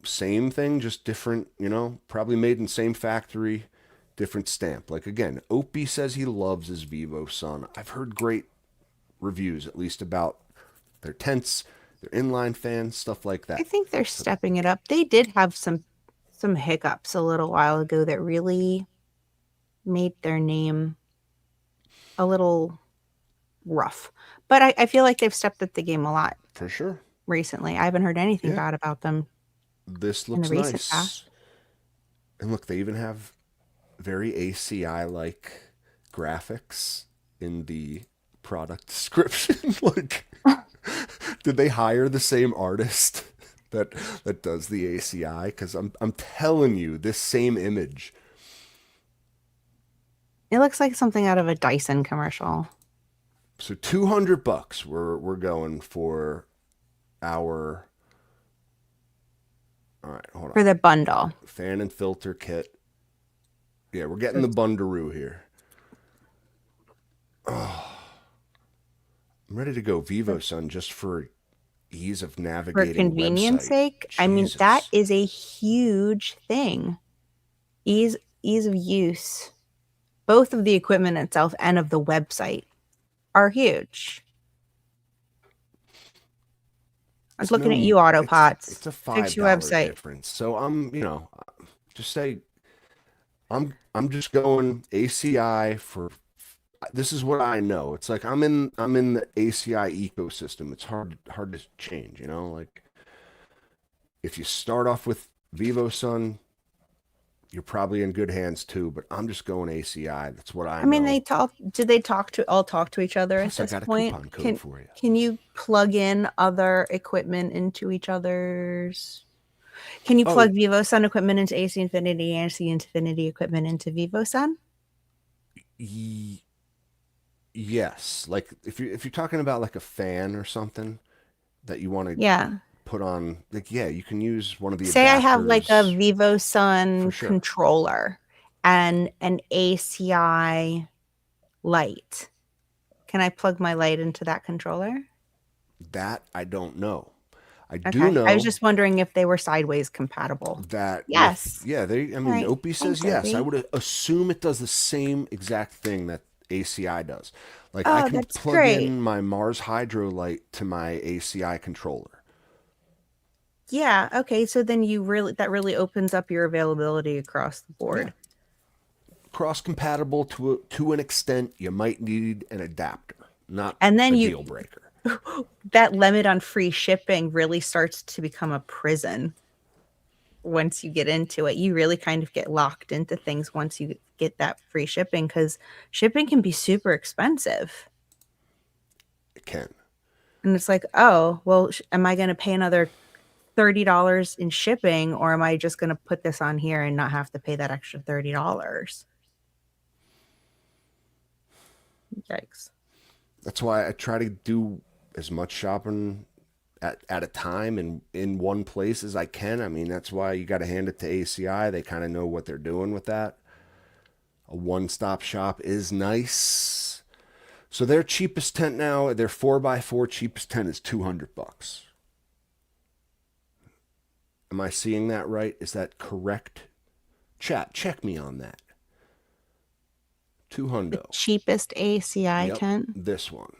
Same thing, just different, probably made in same factory, different stamp. Like again, Opie says he loves his Vivo Sun. I've heard great reviews, at least about their tents, their inline fans, stuff like that. I think they're stepping it up. They did have some hiccups a little while ago that really made their name a little rough. But I feel like they've stepped up the game a lot For sure. recently. I haven't heard anything Yeah. bad about them. This the looks recent nice. past. And look, they even have very ACI-like graphics in the product description. Like, did they hire the same artist that does the ACI? Because I'm telling you, this same image. It looks like something out of a Dyson commercial. So $200 we're going for our. All right, hold on. For the bundle. Fan and filter kit. Yeah, we're getting the Bundaroo here. Oh, I'm ready to go Vivo Sun just for ease of For navigating. convenience website. sake, I mean, Jesus. that is a huge thing. Ease of use. Both of the equipment itself and of the website are huge. I was looking at you, Autopots. It's a Fix your $5 website. difference. So I'm, just say, I'm just going ACI for. This is what I know. It's like I'm in the ACI ecosystem. It's hard to change. Like if you start off with Vivo Sun, you're probably in good hands too. But I'm just going ACI. That's what I I mean, know. they talk. Did they talk to each other Plus, at I this got a point? coupon code for you. Can you plug in other equipment into each other's? Can you Oh, plug VivoSun equipment into AC Infinity and AC Infinity equipment into VivoSun? yes. Like if you're talking about like a fan or something that you want to Yeah. put on, like yeah, you can use one of the Say I have like a adapters for VivoSun sure. controller and an ACI light. Can I plug my light into that controller? That I don't know. I do Okay. I was know just wondering if they were sideways compatible. that Yes. I All mean, right. Opie says Thanks, yes. I Opie. would assume it does the same exact thing that ACI does. Like I Oh, can that's plug great. in my Mars Hydro light to my ACI controller. Yeah. Okay. So then that really opens up your availability across the board. Cross compatible to an extent. You might need an adapter, not And then a you deal breaker. that limit on free shipping really starts to become a prison once you get into it. You really kind of get locked into things once you get that free shipping because shipping can be super expensive. It can. And it's like, oh, well, am I going to pay another $30 in shipping or am I just going to put this on here and not have to pay that extra $30? Yikes. That's why I try to do as much shopping at a time and in one place as I can. I mean, that's why you got to hand it to ACI. They kind of know what they're doing with that. A one-stop shop is nice. So their cheapest tent now, their 4x4 cheapest tent is $200. Am I seeing that right? Is that correct? Chat, check me on that. The $200. cheapest ACI Yep, tent. this one.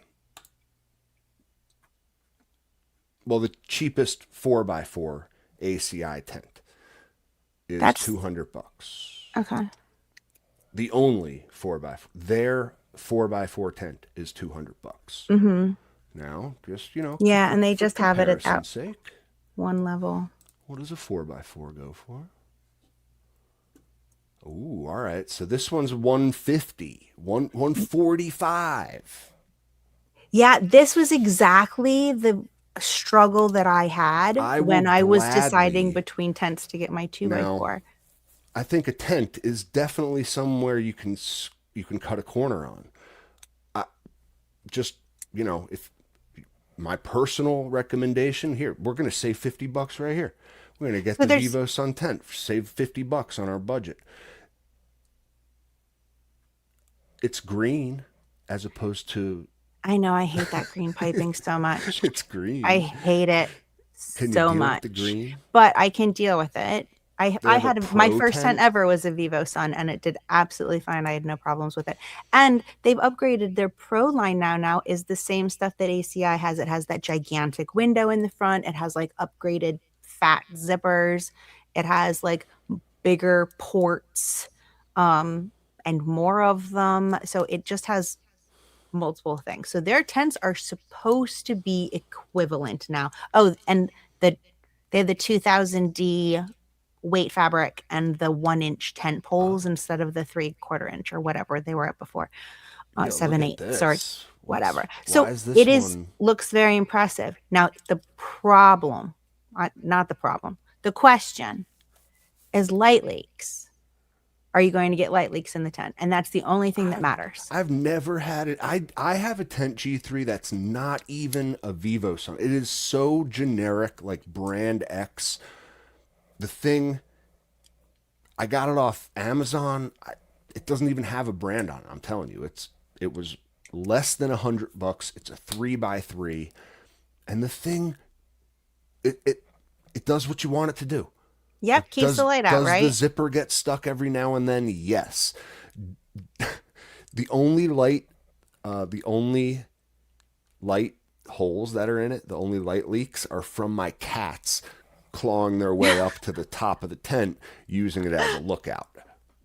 Well, the cheapest 4x4 ACI tent is That's $200. okay. The only 4x4, their 4x4 tent is $200. Mm-hmm. Now, just Yeah, for, and they for just have it at that comparison's sake, one level. what does a 4x4 go for? Ooh, all right. So this one's 150, 145. Yeah, this was exactly the struggle that I had when I was deciding between tents to get my 2x4. I think a tent is definitely somewhere you can cut a corner on. Just if my personal recommendation here, we're going to save $50 right here. We're going to get the VivoSun tent, save $50 on our budget. It's green as opposed to. I know, I hate that green piping so much. It's green. I hate it Can you so deal much. with the green? But I can deal with it. I had my first tent tent ever was a VivoSun and it did absolutely fine. I had no problems with it. And they've upgraded their Pro line now is the same stuff that ACI has. It has that gigantic window in the front. It has like upgraded fat zippers. It has like bigger ports and more of them. So it just has multiple things. So their tents are supposed to be equivalent now. Oh, and they have the 2000D weight fabric and the 1-inch tent poles instead of the 3/4 inch or whatever they were at before. 7/8, sorry, whatever. So it looks very impressive. Now the problem, the question is light leaks. Are you going to get light leaks in the tent? And that's the only thing that matters. I've never had it. I have a tent G3 that's not even a VivoSun. It is so generic, like brand X. The thing, I got it off Amazon. It doesn't even have a brand on it. I'm telling you, it was less than $100. It's a 3x3, and the thing, it does what you want it to do. Yep, keeps the light out, right? Does the zipper get stuck every now and then? Yes. The only light holes that are in it, the only light leaks are from my cats clawing their way up to the top of the tent using it as a lookout,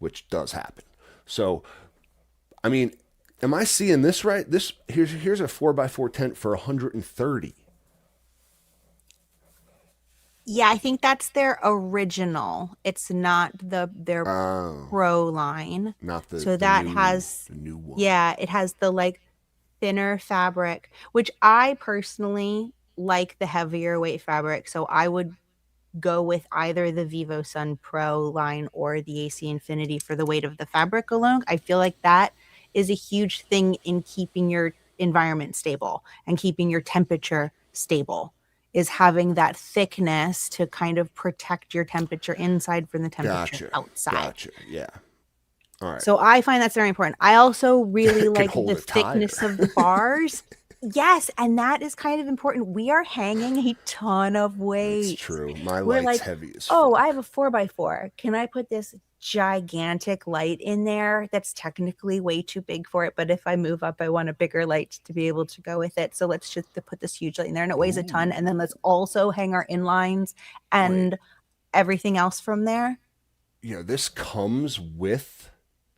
which does happen. So, I mean, am I seeing this right? Here's a 4x4 tent for $130. Yeah, I think that's their original. It's not their Oh, Pro line. not So that has, the new one. yeah, it has the like thinner fabric, which I personally like the heavier weight fabric. So I would go with either the Vivo Sun Pro line or the AC Infinity for the weight of the fabric alone. I feel like that is a huge thing in keeping your environment stable and keeping your temperature stable, is having that thickness to kind of protect your temperature inside from the temperature Gotcha. outside. Gotcha. Yeah. All right. So I find that's very important. I also really It can like hold the a tire. thickness of the bars. Yes, and that is kind of important. We are hanging a ton of It's weight. true. My We're light's like, heavy as oh, I have fuck. a 4x4. Can I put this gigantic light in there that's technically way too big for it? But if I move up, I want a bigger light to be able to go with it. So let's just put this huge light in there and it weighs a ton. Ooh. And then let's also hang our inlines Wait. and everything else from there. You know, this comes with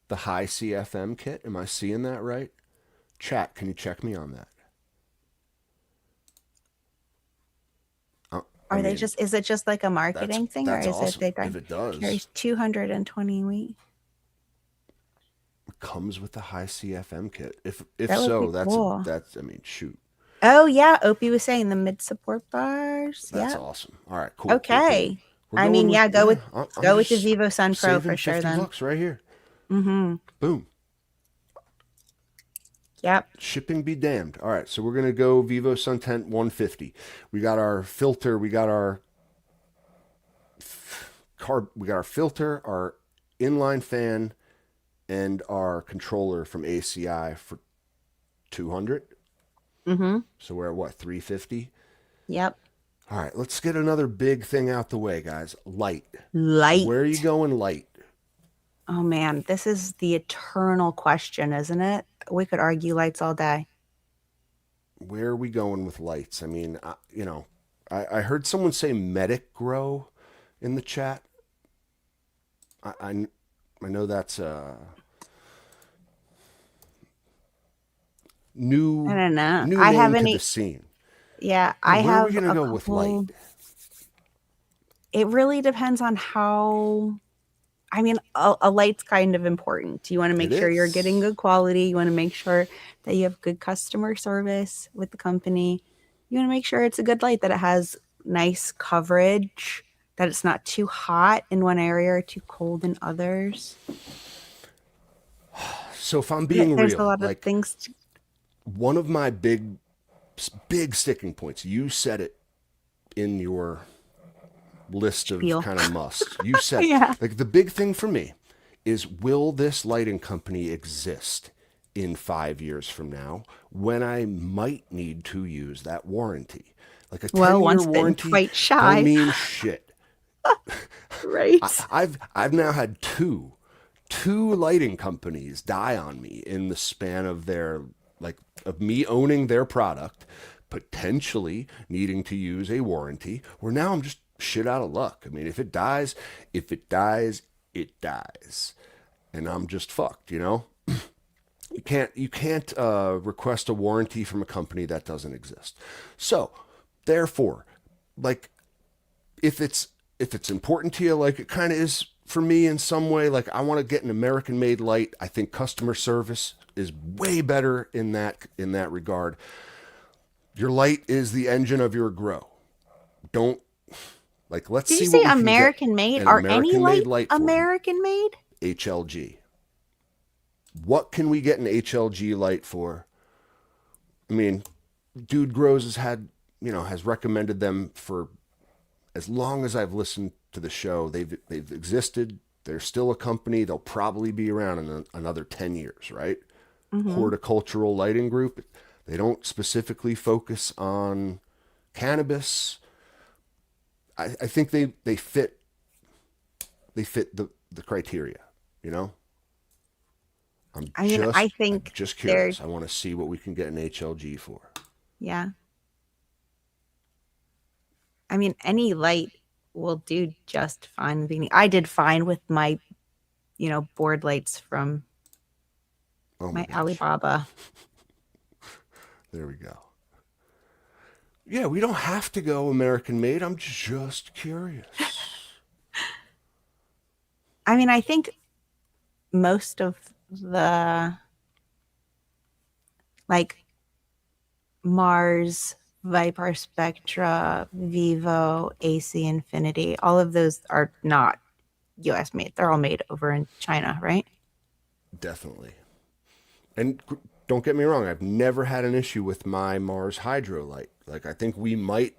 the high CFM kit. Am I seeing that right? Chat, can you check me on that? I Are they mean, just, is it just like a marketing thing, or that's is it awesome. they If it does, carries 220 weight? it comes with the high CFM kit. If That would so, be cool. that's I mean, shoot. Oh yeah, Opie was saying the mid support bars. That's Yeah. awesome. All right, cool. Cool, cool. Okay. We're I going mean, with yeah, yeah, I'm go with the just Vivo Sun Pro saving for sure 50 then. bucks right here. Mm-hmm. Boom. Yep. Shipping be damned. All right, so we're gonna go Vivo Suntent 150. We got our filter. We got our we got our filter, our inline fan, and our controller from ACI for 200. Mm-hmm. So we're at what, 350? Yep. All right, let's get another big thing out the way, guys. Light. Light. Where are you going, light? Oh man, this is the eternal question, isn't it? We could argue lights all day. Where are we going with lights? I mean, I heard someone say Medic Grow in the chat. I know that's I new don't know. new I name haven't. to the scene. Yeah, Yeah, I where are we have gonna a go with couple. light? It really depends on how. I mean, a light's kind of important. You want to It make sure you're getting is. good quality. You want to make sure that you have good customer service with the company. You want to make sure it's a good light, that it has nice coverage, that it's not too hot in one area or too cold in others. So if I'm being There's a real, lot of like things. one of my big sticking points, you said it in your list of Spiel. kind of musts. You said Yeah. like the big thing for me is, will this lighting company exist in 5 years from now when I might need to use that warranty? Like a 10 Well, year once bitten, warranty twice don't shy. mean shit. Right. I've now had two lighting companies die on me in the span of their, like, of me owning their product, potentially needing to use a warranty, where now I'm just shit out of luck. I mean, if it dies, it dies, and I'm just fucked. You can't request a warranty from a company that doesn't exist. So therefore, like, if it's important to you, like it kind of is for me in some way, like I want to get an American made light. I think customer service is way better in that regard. Your light is the engine of your grow. Don't, like, let's Did see you say what we can get American made? an Are any American made light for you. American made? HLG. What can we get an HLG light for? I mean, Dude Grows has recommended them for as long as I've listened to the show. They've existed. They're still a company. They'll probably be around in another 10 years, right? Mm-hmm. Horticultural Lighting Group. They don't specifically focus on cannabis. I think they fit the criteria, you know? I I'm think just they're, curious. I want to see what we can get an HLG for. yeah. I mean, any light will do just fine. I did fine with my, board lights from Oh my my gosh. Alibaba. There we go. Yeah, we don't have to go American made. I'm just curious. I mean, I think most of the like Mars, Viper Spectra, Vivo, AC Infinity, all of those are not US made. They're all made over in China, right? Definitely. And don't get me wrong, I've never had an issue with my Mars Hydro light. Like I think we might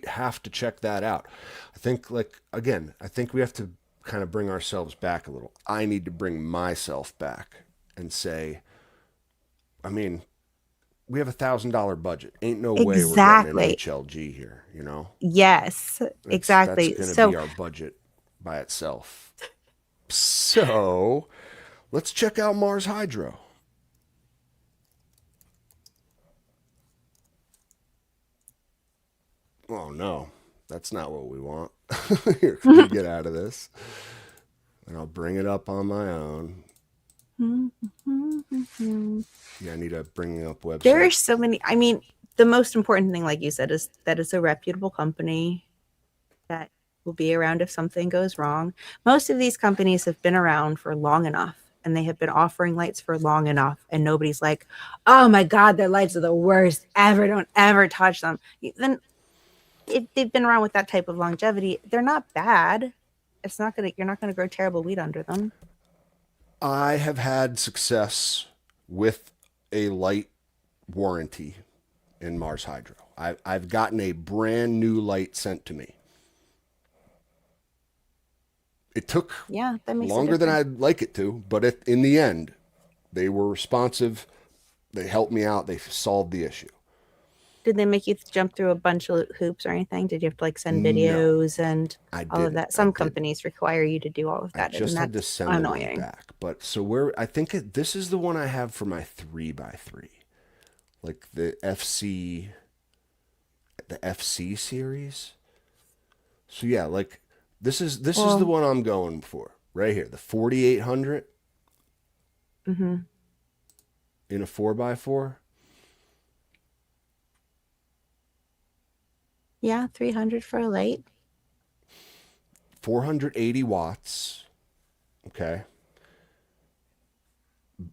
have to check that out. I think like again, I think we have to kind of bring ourselves back a little. I need to bring myself back and say, I mean, we have $1,000 budget. Ain't no way we're getting an Exactly. HLG here, you know? Yes, That's exactly. going to So be our budget by itself. So, let's check out Mars Hydro. Oh no, that's not what we want. Here, let me get out of this. And I'll bring it up on my own. Yeah, I need to bring up website. there are so many. I mean, the most important thing, like you said, is that it's a reputable company that will be around if something goes wrong. Most of these companies have been around for long enough and they have been offering lights for long enough, and nobody's like, oh my God, their lights are the worst ever. Don't ever touch them. Then if they've been around with that type of longevity, they're not bad. You're not gonna grow terrible weed under them. I have had success with a light warranty in Mars Hydro. I've gotten a brand new light sent to me. It took Yeah, that makes longer than difference. I'd like it to, but in the end, they were responsive. They helped me out. They solved the issue. Did they make you jump through a bunch of hoops or anything? Did you have to like send No, videos and I all of didn't. that? I Some did. companies require you to do all of I that, and just had to that's send the link annoying. back. But so I think this is the one I have for my 3x3, like the FC series. So yeah, like this is the Well, one I'm going for right here, the 4800 hmm in a 4x4. yeah, 300 for a light. 480 watts. Okay.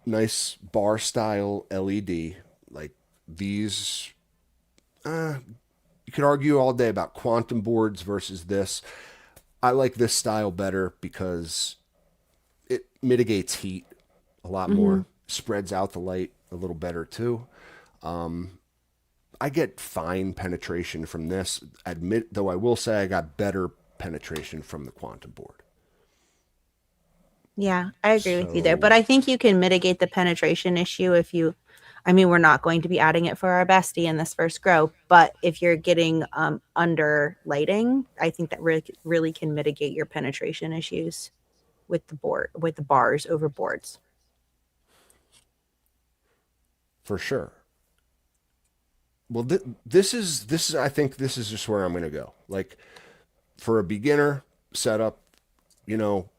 Nice bar style LED. Like these, you could argue all day about quantum boards versus this. I like this style better because it mitigates heat a lot Hmm. more, spreads out the light a little better too. I get fine penetration from this. Admit though, I will say I got better penetration from the quantum board. Yeah, I agree with you there. But So I think you can mitigate the penetration issue if you, I mean, we're not going to be adding it for our bestie in this first grow, but if you're getting under lighting, I think that really can mitigate your penetration issues with with the bars over boards. for sure. Well, this is I think this is just where I'm going to go. Like for a beginner setup, you know,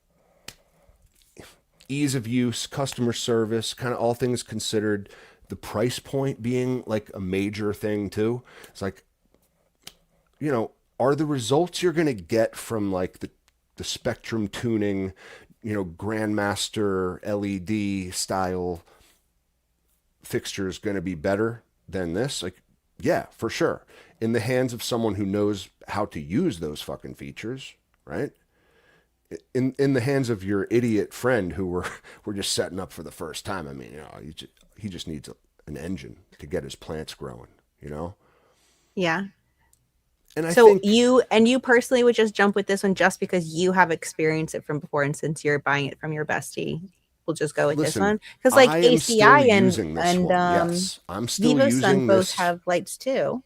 ease of use, customer service, kind of all things considered, the price point being like a major thing too. It's like, you know, are the results you're going to get from like the spectrum tuning, you know, Grandmaster LED style fixtures going to be better than this? Like, yeah, for sure. In the hands of someone who knows how to use those fucking features, right? In the hands of your idiot friend who we're just setting up for the first time. I mean, you know, he just needs an engine to get his plants growing, you know. Yeah. And I So think you personally would just jump with this one just because you have experienced it from before, and since you're buying it from your bestie, we'll just go with this listen, one. Because like I am still ACI using this and one. Yes, I'm still Vivo Sun using both this. have lights too,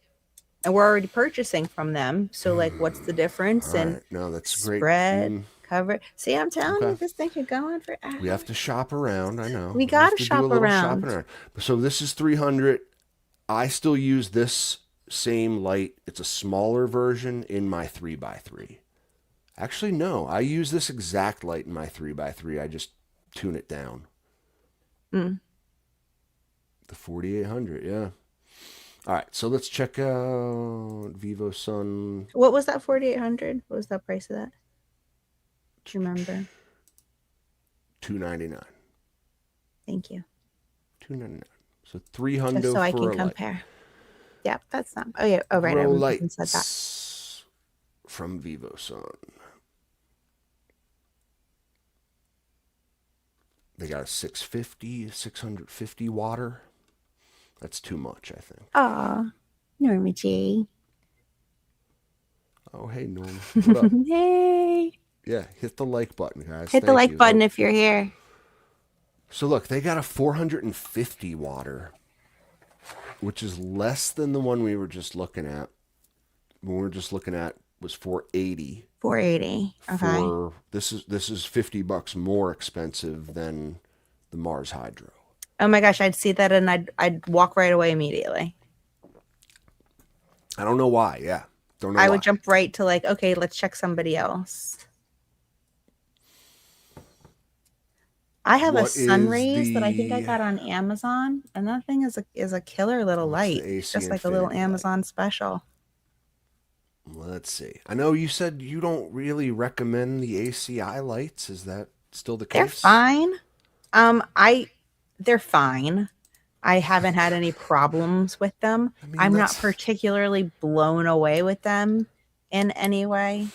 and we're already purchasing from them. So like, what's the difference All in right, no, that's great. spread, cover? See, I'm telling you, Okay. this thing could go on for We have hours. to shop around. I know. We We have gotta to do a shop little shopping around. around. So this is 300. I still use this same light. It's a smaller version in my 3x3. Actually, no. I use this exact light in my 3x3. I just tune it down. Mm. The 4800, yeah. All right, so let's check out Vivo Sun. What was that 4,800? What was that price of that? Do you remember? $299. Thank you. $299. So $300 Just so I for can a light. compare. Yep, that's not. Oh yeah. Oh right. I Grow remember you said that. lights from Vivo Sun. They got a 650 water. That's too much, I think. Aw, Norma G. Oh, hey, Norm. What up? Hey. Yeah, hit the like button, guys. Hit the Thank like you. button Oh, if you're here. so look, they got a 450 water, which is less than the one we were just looking at. When we were just looking at was 480. 480. Okay. For this is $50 more expensive than the Mars Hydro. Oh my gosh, I'd see that and I'd walk right away immediately. I don't know why. Yeah, don't know. I why. would jump right to like, okay, let's check somebody else. I have a What Sunrays is that I think I the- got on Amazon, and that thing is a killer little What's the light. AC Just like a little Infinity light? Amazon special. Let's see. I know you said you don't really recommend the ACI lights. Is that still the They're case? fine. They're fine. I haven't had any problems with them. I mean, I'm not that's- particularly blown away with them in any way.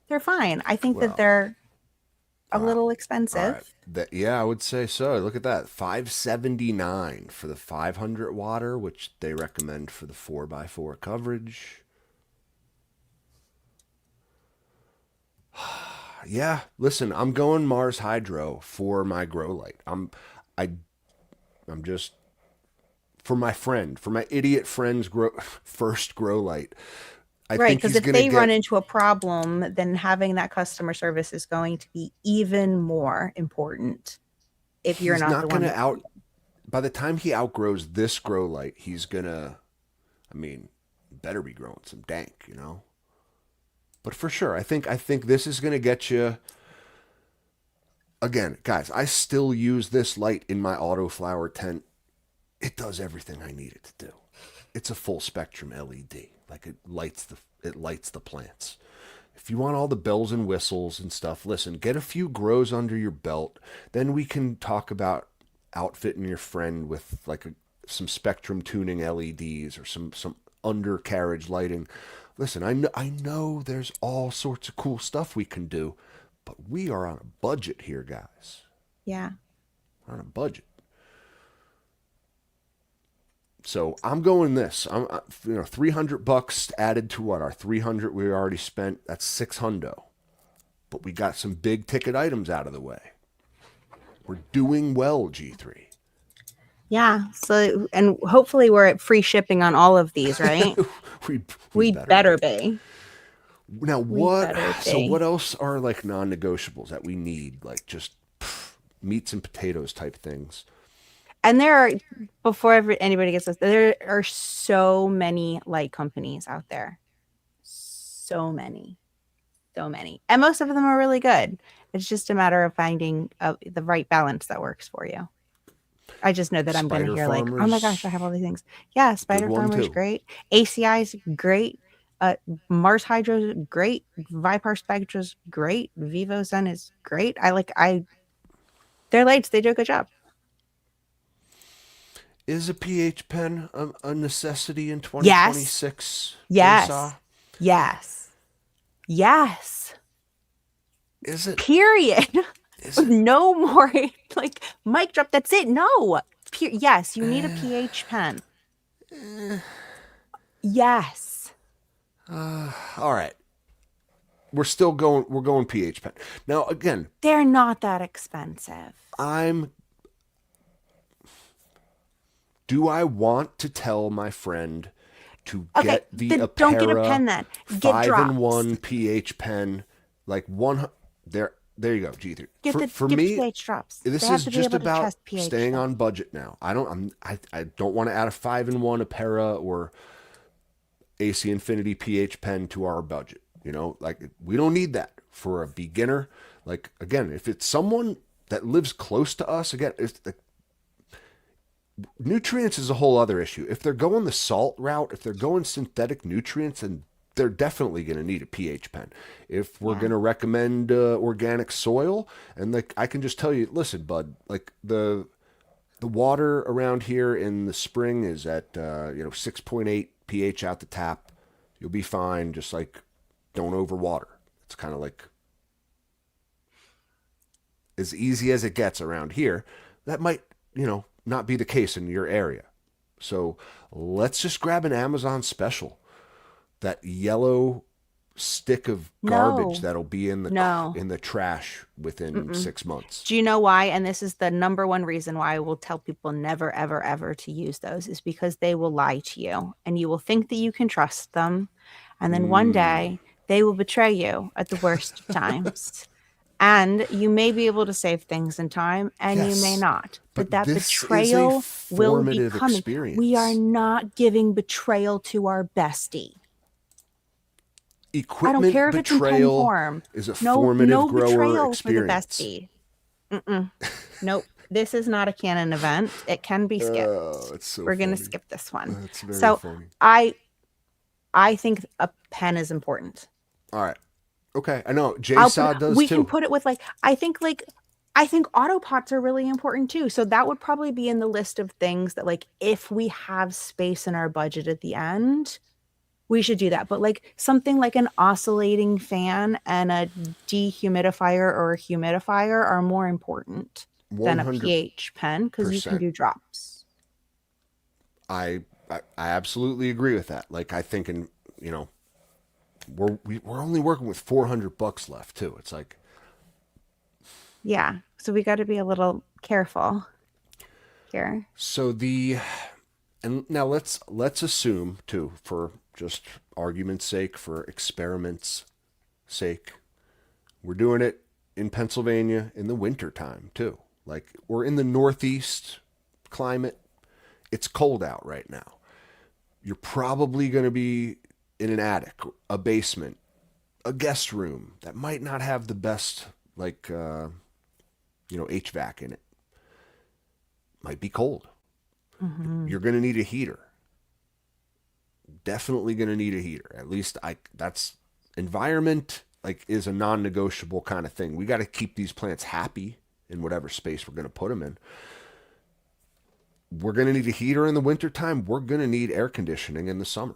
They're fine. I think Well, that they're a all little All expensive. right. Yeah, I would say so. Look at that. $579 for the 500 water, which they recommend for the 4x4 coverage. Yeah, listen, I'm going Mars Hydro for my grow light. I'm just for my friend, for my idiot friend's first grow light. I Right, think because he's if gonna they get, run into a problem, then having that customer service is going to be even more important. If you're he's not the one gonna that- out. By the time he outgrows this grow light, he's gonna. I mean, better be growing some dank, you know. But for sure, I think this is gonna get you. Again, guys, I still use this light in my autoflower tent. It does everything I need it to do. It's a full spectrum LED. Like it lights the plants. If you want all the bells and whistles and stuff, listen, get a few grows under your belt. Then we can talk about outfitting your friend with like some spectrum tuning LEDs or some undercarriage lighting. Listen, I know there's all sorts of cool stuff we can do, but we are on a budget here, guys. Yeah. We're on a budget. So I'm going this. I'm $300 added to what our 300 we already spent. That's $600. But we got some big ticket items out of the way. We're doing well, G3. Yeah. So, and hopefully we're at free shipping on all of these, right? we better be. Now We what? better So be. what else are like non-negotiables that we need? Like just meats and potatoes type things. And there are, before anybody gets this, there are so many light companies out there. So many. So many. And most of them are really good. It's just a matter of finding the right balance that works for you. I just know that I'm going to Spider hear like, oh my Farmers, gosh, I have all these things. Yeah, Spider one Farmer's too. great. ACI's great. Mars Hydro's great. Vipar Spectra's great. Vivo Sun is great. Their lights, they do a good job. Is a pH pen a necessity in 2026? Yes. Lisa? Yes. Yes. Is it? Period. Is it? No more like mic drop. That's it. No. Yes, you need a pH pen. Yes. All right. We're going pH pen. Now again, They're not that expensive. do I want to tell my friend to Okay, get the then Apera don't get a pen then. Get 5-in-1 pH pen like one there you go, G3. Get For the me, pH drops. this They have is to be just able to about trust pH staying drops. on budget now. I don't want to add a 5-in-1 Apera or AC Infinity pH pen to our budget. You know, like we don't need that for a beginner. Like again, if it's someone that lives close to us, again, nutrients is a whole other issue. If they're going the salt route, if they're going synthetic nutrients, then they're definitely going to need a pH pen. If we're Yeah. going to recommend organic soil, and like I can just tell you, listen, bud, like the water around here in the spring is at 6.8 pH out the tap. You'll be fine. Just like don't overwater. It's kind of like as easy as it gets around here. That might not be the case in your area. So let's just grab an Amazon special. That yellow stick of garbage No. that'll be in the No. in the trash within 6 months. Do you know why? And this is the number one reason why I will tell people never, ever, ever to use those is because they will lie to you and you will think that you can trust them. And then one day they will betray you at the worst of times. And you may be able to save things in time and you may Yes, not. But but that this is a betrayal will be formative coming. We are experience. not giving betrayal to our bestie. I don't Equipment care if it's in pen betrayal form. is a No, formative no grower betrayal for the experience. bestie. Nope. This is not a canon event. It can be skipped. Oh, it's so We're gonna funny. skip this one. That's very So funny. I think a pen is important. All right. Okay. I know. I'll JSOD put, does we too. can put it with I think autopots are really important too. So that would probably be in the list of things that if we have space in our budget at the end, we should do that. But something like an oscillating fan and a dehumidifier or a humidifier are more important than a 100%. pH pen because you can do drops. I absolutely agree with that. Like I think we're only working with $400 left too. It's like Yeah. So we got to be a little careful here. so and now let's assume too, for just argument's sake, for experiments sake, we're doing it in Pennsylvania in the winter time too. Like we're in the Northeast climate. It's cold out right now. You're probably going to be in an attic, a basement, a guest room that might not have the best HVAC in it. Might be cold. You're going to need a heater. Definitely going to need a heater. At least that's environment is a non-negotiable kind of thing. We got to keep these plants happy in whatever space we're going to put them in. We're going to need a heater in the wintertime. We're going to need air conditioning in the summer.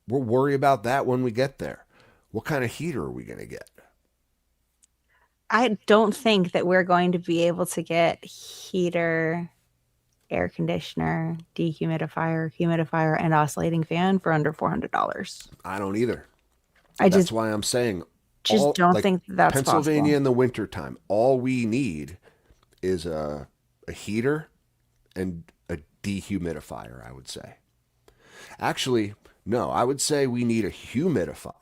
We'll worry about that when we get there. What kind of heater are we going to get? I don't think that we're going to be able to get heater, air conditioner, dehumidifier, humidifier, and oscillating fan for under $400. I don't either. I That's just why I'm saying don't think that's Pennsylvania possible. in the wintertime, all we need is a heater and a dehumidifier, I would say. Actually, no, I would say we need a humidifier.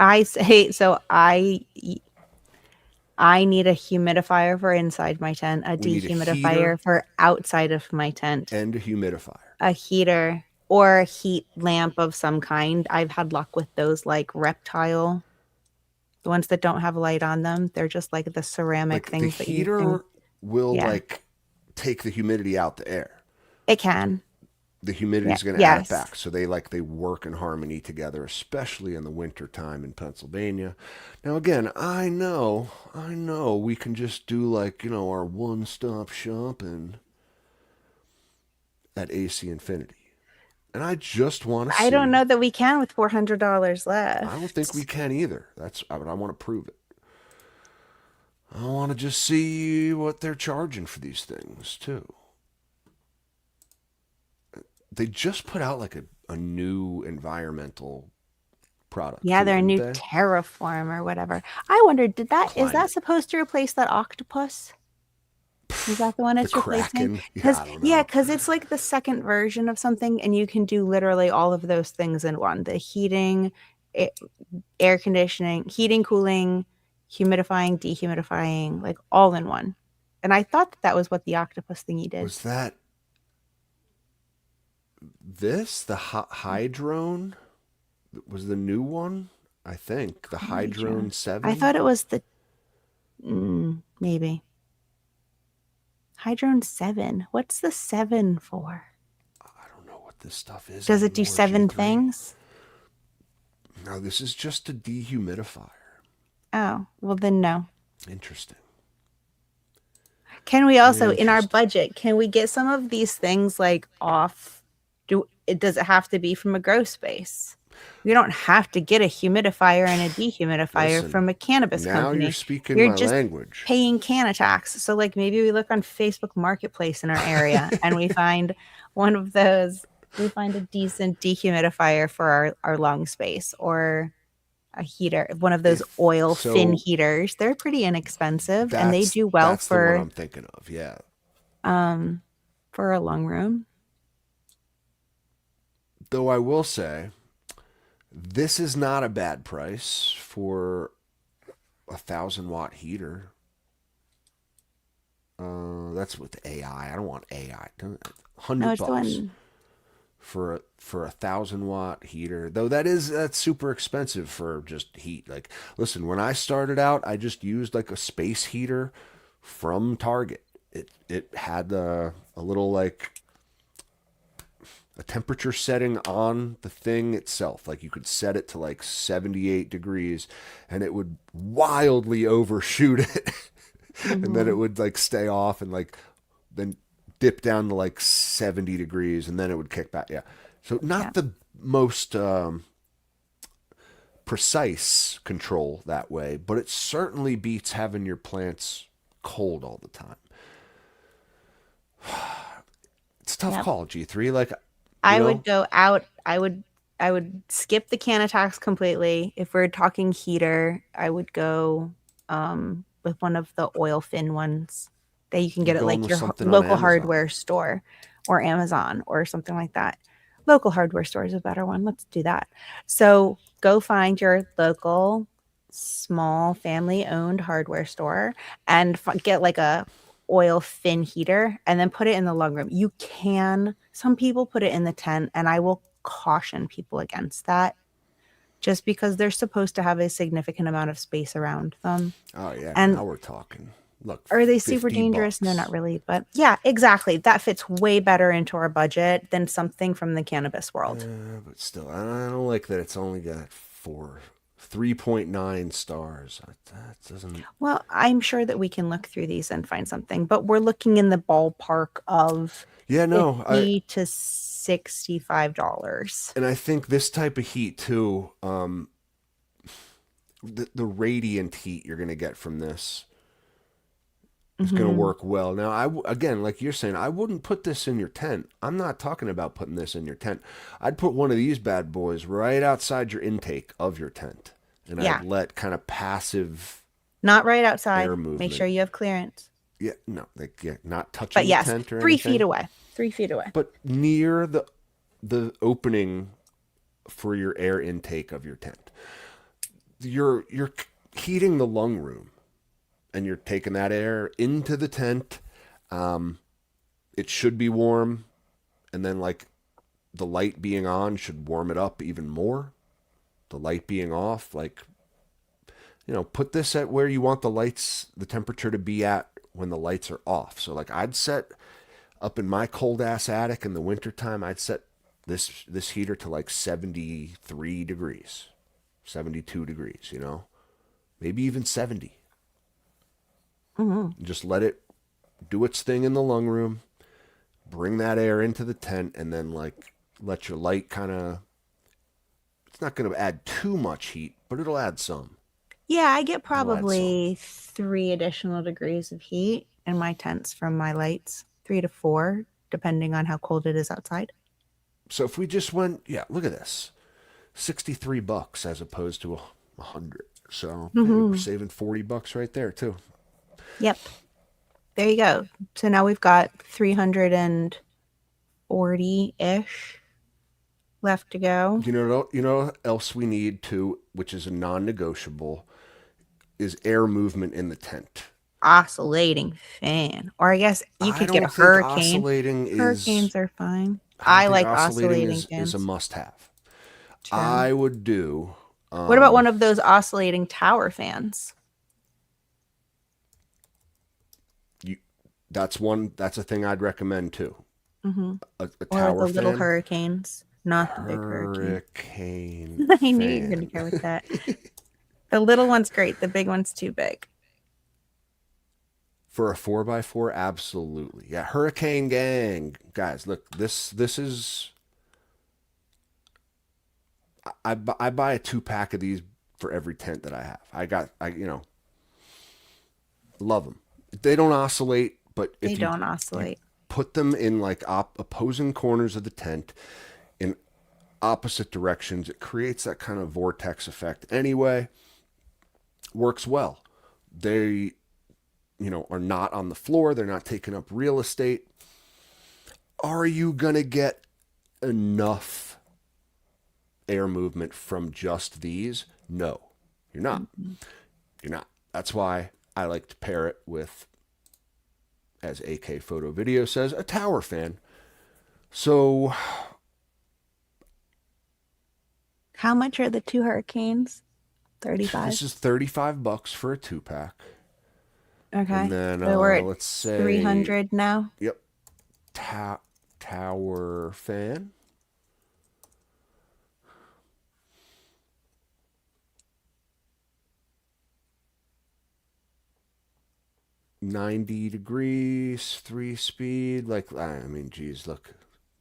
I say so. I need a humidifier for inside my tent, a We need a dehumidifier heater for outside of my tent, and a humidifier. a heater or a heat lamp of some kind. I've had luck with those Reptile, the ones that don't have light on them. They're just the ceramic The things that you heater can. will Yeah. take the humidity out the air. It can. The humidity is Yeah. going to add it Yes. back. So they work in harmony together, especially in the winter time in Pennsylvania. Now again, I know we can just do our one-stop shopping at AC Infinity. And I just want to see. I don't know that we can with $400 left. I don't think we can either. But I want to prove it. I want to just see what they're charging for these things too. They just put out a new environmental product. Yeah, too, their didn't new they? Terraform or whatever. I wondered, is that Climate. supposed to replace that octopus? Is that the one it's replacing? Kraken? Yeah, I don't know. Because it's the second version of something, and you can do literally all of those things in one: the heating, air conditioning, heating, cooling, humidifying, dehumidifying, all in one. And I thought that was what the octopus thingy did. Was that the Hydrone? Was the new one? I think the Hydrone 7. I thought it was the maybe. Hydrone 7. What's the 7 for? I don't know what this stuff is. Does it do anymore, 7 G3. things? No, this is just a dehumidifier. Oh, well then no. Interesting. Can we also, in our Interesting. budget, can we get some of these things like off? Does it have to be from a grow space? We don't have to get a humidifier and a dehumidifier Listen, from a cannabis now company. you're speaking You're my just language. paying Canatax. So like maybe we look on Facebook Marketplace in our area and we find one of those. We find a decent dehumidifier for our lung space, or a heater, one of those oil fin heaters. They're pretty inexpensive and they do well That's the one I'm thinking of. Yeah. For a lung room. Though I will say, this is not a bad price for a 1,000-watt heater. That's with AI. I don't want AI. $100 for a 1,000-watt heater. Though that's super expensive for just heat. Like, listen, when I started out, I just used like a space heater from Target. It had a little like a temperature setting on the thing itself. Like you could set it to like 78 degrees and it would wildly overshoot it. And then it would like stay off and like then dip down to like 70 degrees and then it would kick back. Yeah. So not the most precise control that way, but it certainly beats having your plants cold all the time. It's a tough call, G3. Like, I would go out. I would skip the Canatax completely. If we're talking heater, I would go with one of the oil fin ones that you can get at like your local hardware store or Amazon or something like that. Local hardware store is a better one. Let's do that. So go find your local small family owned hardware store and get like a oil fin heater and then put it in the lung room. You can, some people put it in the tent, and I will caution people against that just because they're supposed to have a significant amount of space around them. Oh yeah, and now we're talking. Look, are they super dangerous? No, not really. But yeah, exactly. That fits way better into our budget than something from the cannabis world. But still, I don't like that it's only got 3.9 stars. That doesn't. Well, I'm sure that we can look through these and find something, but we're looking in the ballpark of $50 to $65. And I think this type of heat too, the radiant heat you're going to get from this is going to work well. Now, again, like you're saying, I wouldn't put this in your tent. I'm not talking about putting this in your tent. I'd put one of these bad boys right outside your intake of your tent. And I'd let kind of passive, not right outside. Air movement. Make sure you have clearance. Yeah, no, not touching but yes, the tent or 3 anything. feet away. 3 feet away. But near the opening for your air intake of your tent. You're heating the lung room, and you're taking that air into the tent. It should be warm, and then like the light being on should warm it up even more. The light being off, like, put this at where you want the temperature to be at when the lights are off. So like I'd set up in my cold ass attic in the wintertime, I'd set this heater to like 73 degrees, 72 degrees, maybe even 70. Just let it do its thing in the lung room, bring that air into the tent, and then like let your light kind of, it's not going to add too much heat, but it'll add some. Yeah, I get probably 3 additional degrees of heat in my tents from my lights, 3 to 4, depending on how cold it is outside. So if we just went, look at this, $63 as opposed to $100. So we're saving $40 right there too. Yep. There you go. So now we've got 340-ish left to go. You know what else we need too, which is a non-negotiable, is air movement in the tent. Oscillating fan. Or I guess you could get a hurricane. Hurricanes are fine. I like oscillating fans. Is a must-have. True. I would do. What about one of those oscillating tower fans? That's a thing I'd recommend too. Hmm. A Or tower the little fan. hurricanes, not the big hurricane. Hurricane I knew you were going to fan. go with that. The little one's great. The big one's too big. For a 4x4, absolutely. Yeah, Hurricane Gang. Guys, look, this is I buy a 2-pack of these for every tent that I have. I love them. They don't oscillate, but They if you don't oscillate. put them in like opposing corners of the tent in opposite directions, it creates that kind of vortex effect. Anyway, works well. They are not on the floor. They're not taking up real estate. Are you going to get enough air movement from just these? No, you're not. You're not. That's why I like to pair it with, as AK Photo Video says, a tower fan. So, How much are the 2 hurricanes? 35. this is $35 for a 2-pack. Okay. And then So we're at let's say 300 now. Yep. Tower fan. $90, 3-speed. Like, I mean, geez, look.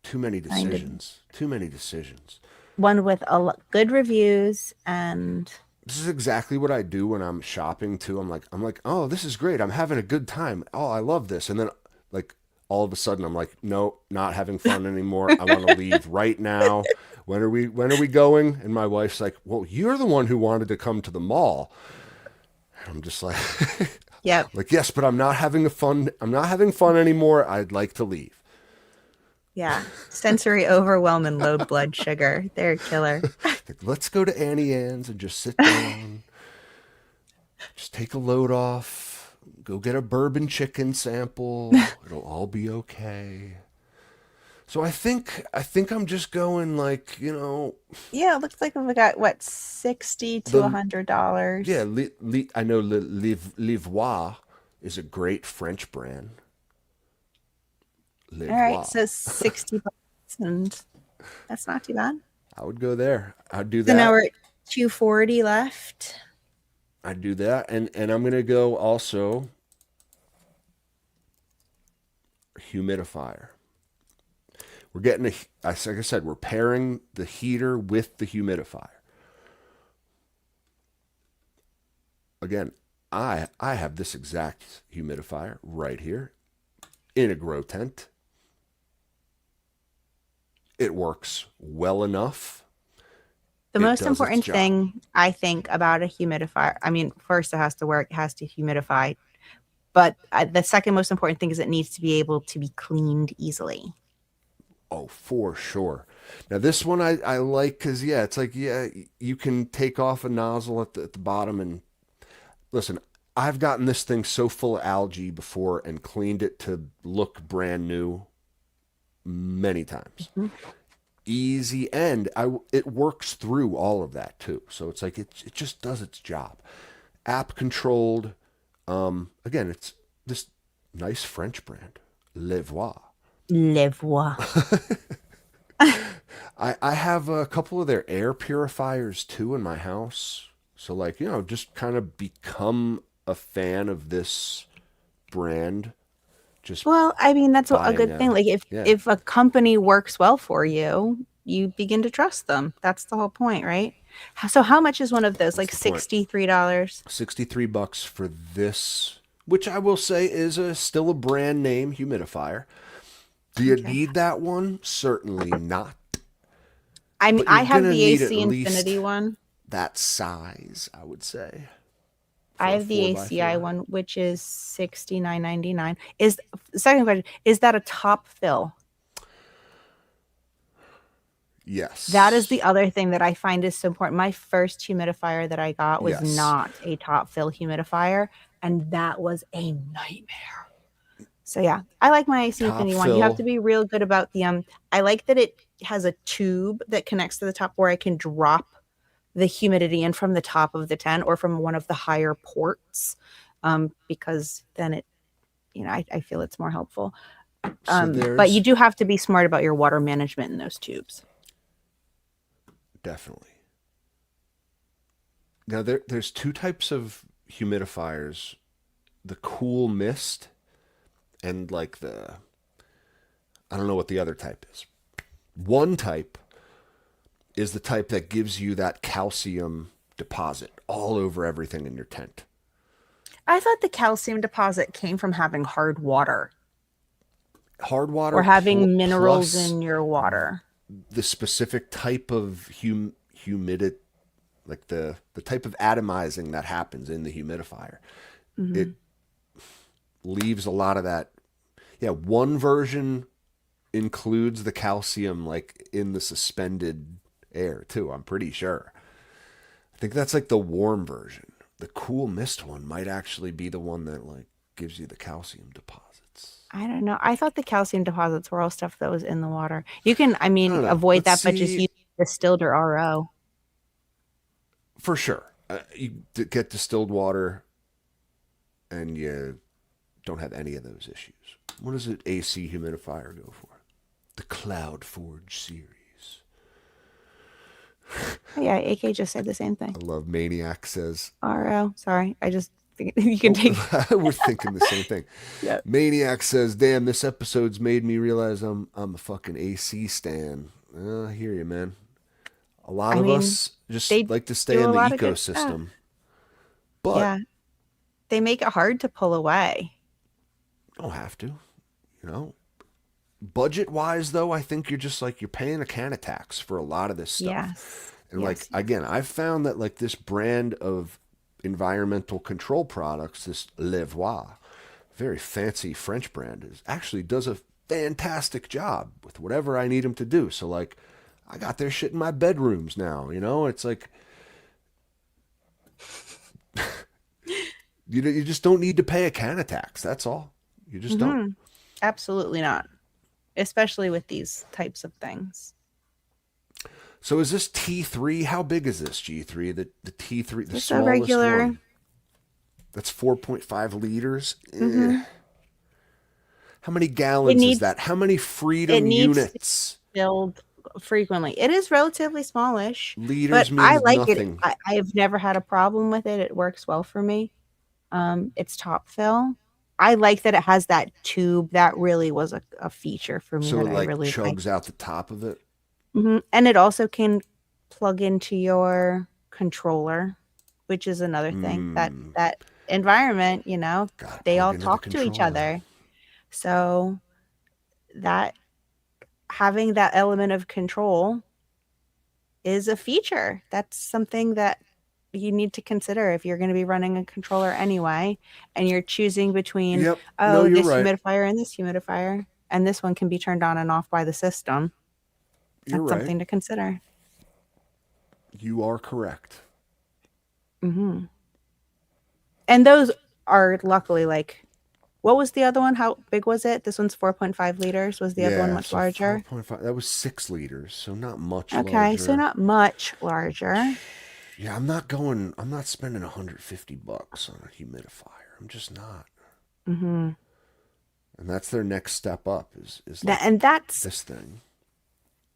Too many decisions. Too many decisions. One with good reviews and This is exactly what I do when I'm shopping too. I'm like, oh, this is great. I'm having a good time. Oh, I love this. And then like all of a sudden I'm like, no, not having fun anymore. I want to leave right now. When are we going? And my wife's like, well, you're the one who wanted to come to the mall. And I'm just like, yep. like, yes, but I'm not having fun anymore. I'd like to leave. Yeah. Sensory overwhelm and low blood sugar. They're a killer. Like, let's go to Annie Ann's and just sit down. Just take a load off. Go get a bourbon chicken sample. It'll all be okay. So I think I'm just going like, Yeah, it looks like we got what, $60 to $100. yeah, I know Livois is a great French brand. All right, so $60, and that's not too bad. I would go there. I'd do So now that. we're at 240 left. I'd do that, and I'm gonna go also humidifier. We're getting like I said, we're pairing the heater with the humidifier. Again, I have this exact humidifier right here in a grow tent. It works well enough. The It most does important its job. thing I think about a humidifier, I mean, first it has to work, it has to humidify. But the second most important thing is it needs to be able to be cleaned easily. Oh, for sure. Now this one I like because it's like you can take off a nozzle at the bottom and listen. I've gotten this thing so full of algae before and cleaned it to look brand new many times. Mm-hmm. Easy, and it works through all of that too. So it's like it just does its job. App controlled. Again, it's this nice French brand, Livois. Livois. I have a couple of their air purifiers too in my house. So like, just kind of become a fan of this brand. Just Well, I mean, that's a buying good thing. Like yeah. if a company works well for you, you begin to trust them. That's the whole point, right? So how much is one of those? Like the point. $63? $63 for this, which I will say is still a brand name humidifier. Do you need that one? Certainly not. I mean, But you're I have gonna the need AC at least Infinity one. That size, I would say. I for a have the 4x4. ACI one, which is $69.99. Is the second question, is that a top fill? Yes. That is the other thing that I find is so important. My first humidifier that I got was Yes. not a top fill humidifier, and that was a nightmare. So yeah, I like my AC Top Infinity one. You have fill. to be real good about the I like that it has a tube that connects to the top where I can drop the humidity in from the top of the tent or from one of the higher ports, because then it I feel it's more helpful. So But you there's do have to be smart about your water management in those tubes. definitely. Now there's two types of humidifiers: the cool mist and like the, I don't know what the other type is. One type is the type that gives you that calcium deposit all over everything in your tent. I thought the calcium deposit came from having hard water Hard water or having minerals plus in your water. the specific type of humidity, like the type of atomizing that happens in the humidifier. It leaves a lot of that. Yeah, one version includes the calcium like in the suspended air too, I'm pretty sure. I think that's like the warm version. The cool mist one might actually be the one that like gives you the calcium deposits. I don't know. I thought the calcium deposits were all stuff that was in the water. You can, I don't know. avoid Let's that, but just see. use distilled or RO. For sure. You get distilled water and you don't have any of those issues. What does an AC humidifier go for? The Cloud Forge series. Oh, yeah, AK just said the same thing. I love Maniac says. RO. Sorry, I just think you can take. We're thinking the same thing. Yeah. Maniac says, "Damn, this episode's made me realize I'm a fucking AC stan." I hear you, man. A lot of us just they like to stay do in a the lot of good stuff. ecosystem. But Yeah, they make it hard to pull away. you don't have to, you know. Budget wise though, I think you're just like you're paying a can of tax for a lot of this stuff. Yes. And Yes. like again, I've found that like this brand of environmental control products, this Levois, very fancy French brand, is actually does a fantastic job with whatever I need them to do. So like I got their shit in my bedrooms now, you know? It's like you just don't need to pay a can of tax. That's all. You just don't. Absolutely not. Especially with these types of things. So is this T3? How big is this G3? The T3, the It's a smallest regular. one. That's 4.5 liters. How many gallons needs- is that? How many it Freedom needs- units? Filled frequently. It is relatively smallish, Liters but I means like nothing. it. I've never had a problem with it. It works well for me. It's top fill. I like that it has that tube. That really was a feature for me So that it I like really chugs liked. out the top of it. And it also can plug into your controller, which is another thing. That environment, Gotta they plug all into the talk to each controller. other. So that having that element of control is a feature. That's something that you need to consider if you're going to be running a controller anyway, and you're choosing between, Yep. No, you're this right. humidifier and this humidifier, and this one can be turned on and off by the system. You're That's right. something to consider. You are correct. And those are luckily like, what was the other one? How big was it? This one's 4.5 liters. Was the other one much so larger? 4.5. That was 6 liters, so not much Okay, larger. so not much larger. Yeah, I'm not spending $150 on a humidifier. I'm just not. And that's their next step up is like And that's this thing.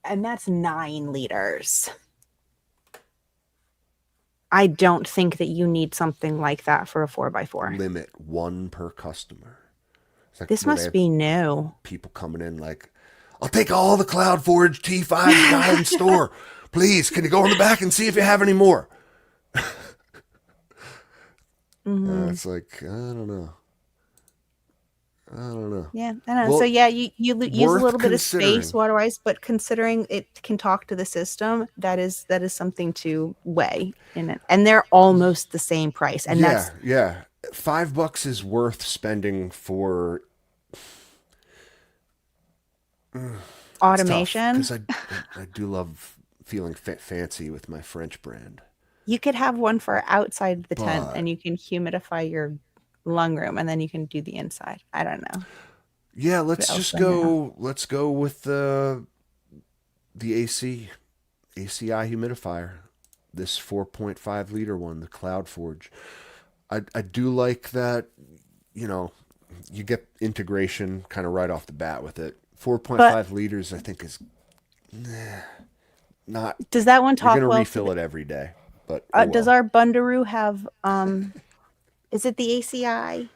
9 liters. I don't think that you need something like that for a 4x4. Limit 1 per customer. It's like This where they must have be new. people coming in like, I'll take all the CloudForge T5 you got in store. Please, can you go in the back and see if you have any more? It's like, I don't know. Yeah, I know. Well, So yeah, you use a worth little bit of space considering. water-wise, but considering it can talk to the system, that is something to weigh in it. And they're almost the same price. And that's yeah. $5 is worth spending for automation. because I do love feeling fancy with my French brand. You could have one for outside the tent, But- and you can humidify your lung room, and then you can do the inside. I don't know. Yeah, let's else just do I know? go. Let's go with the ACI humidifier. This 4.5 liter one, the CloudForge. I do like that. you get integration kind of right off the bat with it. 4.5 liters, I think, is not. Does that one You're talk gonna well? refill it every day, but oh Does well. our Bundaroo have is it the ACI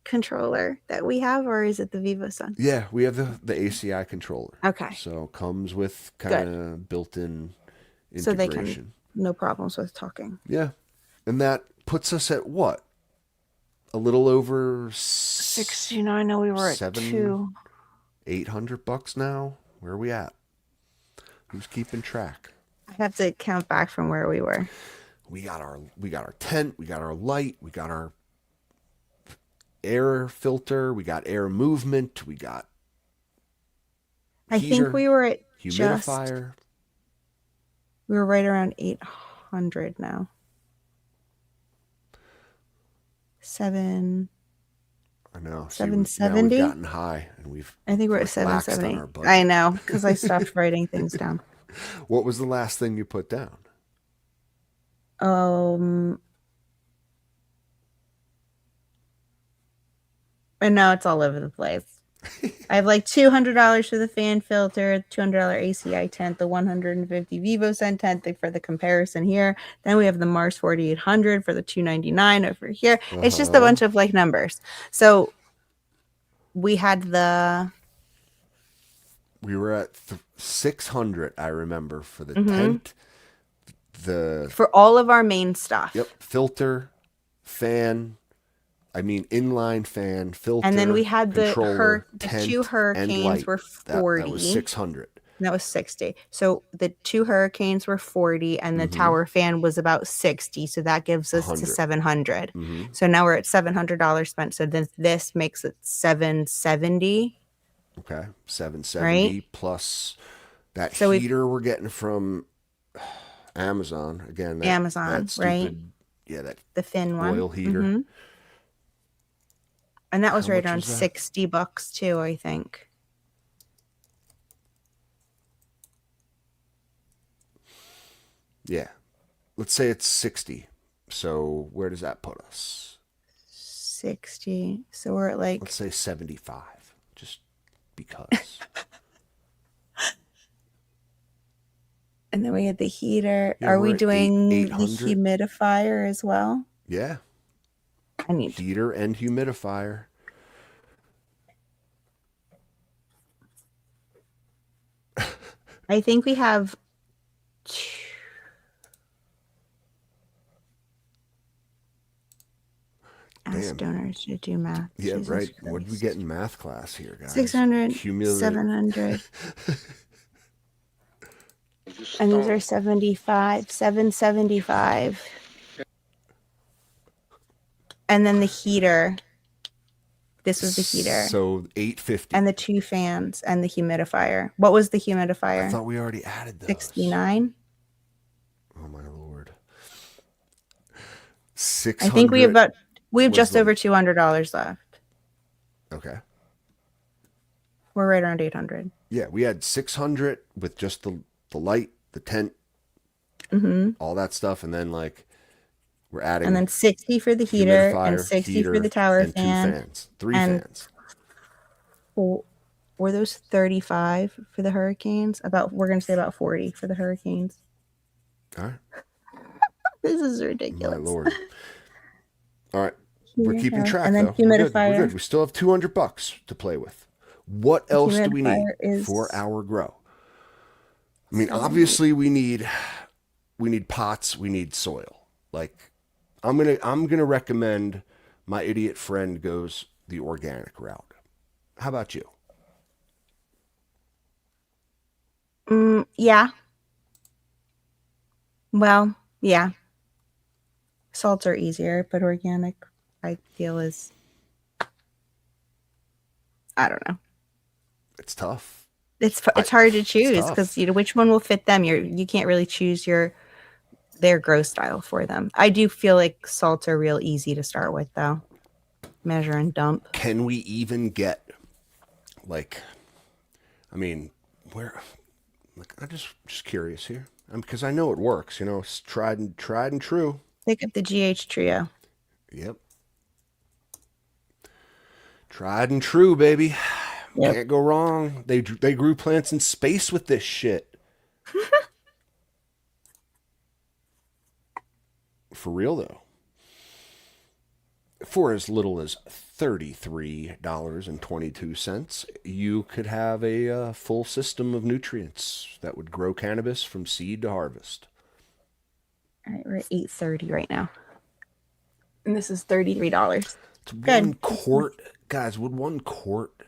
controller that we have, or is it the VivoSun? Yeah, we have the ACI controller. Okay. So comes with kind of built-in So they integration. can no problems with talking. Yeah, and that puts us at what? A little over 69. No, we were at seven, $200. $800 now. Where are we at? Who's keeping track? I have to count back from where we were. We got our tent, we got our light, we got our air filter, we got air movement, we got I heater, think we were at just humidifier. we were right around 800 now. 7 I know. See, now 770? we've gotten high, and we've. I think we're at like, waxed on 770. our budget. I know, because I stopped writing things down. What was the last thing you put down? And now it's all over the place. I have like $200 for the fan filter, $200 ACI tent, the 150 VivoSend tent for the comparison here. Then we have the Mars 4800 for the $299 over here. It's just a bunch of like numbers. So we had We were at 600, I remember, for the tent. For all of our main stuff. Yep, filter, fan. I mean, inline fan, filter, And then we had the controller, the tent, two and hurricanes light. were 40. That was 600. That was 60. So the two hurricanes were 40 and the tower fan was about 60. So that gives us to 100. 700. So now we're at $700 spent. So then this makes it 770. Okay, 770 plus that heater we're getting from Amazon again. Amazon, that stupid, right? Yeah, that The thin one. oil heater. And that was How right much around was that? $60 too, I think. Yeah, let's say it's 60. So where does that put us? 60. So we're at like Let's say 75, just because. and then we had the heater. Yeah, Are we're we at doing the 800. humidifier as well? Yeah, I need heater and humidifier. I think we have ask donors to do math. Yeah, Jesus right. What did we Christ. get in math class here, guys? 600, Humili- 700. And these are 75, 775. And then the heater. This was the heater. So 850. And the two fans and the humidifier. What was the I humidifier? thought we already added those. 69. Oh my lord. I 600. think we have was just the- over $200 left. Okay. We're right around 800. Yeah, we had 600 with just the light, the tent, all that stuff, and then like we're adding And then 60 for the heater and humidifier, 60 heater, for the tower and fan. 2 fans, 3 and- fans. Were those 35 for the hurricanes? We're going to say about 40 for the hurricanes. All right, This is my ridiculous. lord. All right, we're keeping track And then though. We're good. humidifier. We're good. We still have $200 to play with. What else do we need humidifier is- for our grow? I mean, obviously we need pots, we need soil. Like I'm gonna recommend my idiot friend goes the organic route. How about you? Yeah. Well, yeah. Salts are easier, but organic, I feel is, I don't know. It's tough. It's hard to choose tough. because which one will fit them. You can't really choose their grow style for them. I do feel like salts are real easy to start with though. Measure and dump. Can we even get like? I mean, where? Like, I'm just curious here, because I know it works. You know, it's tried and true. Pick up the GH Trio. Yep. Tried and true, baby. Yep. Can't go wrong. They grew plants in space with this shit. For real though. For as little as $33.22, you could have a full system of nutrients that would grow cannabis from seed to harvest. All right, we're at 8:30 right now. And this is $33. It's Good. 1 quart. Guys, would 1 quart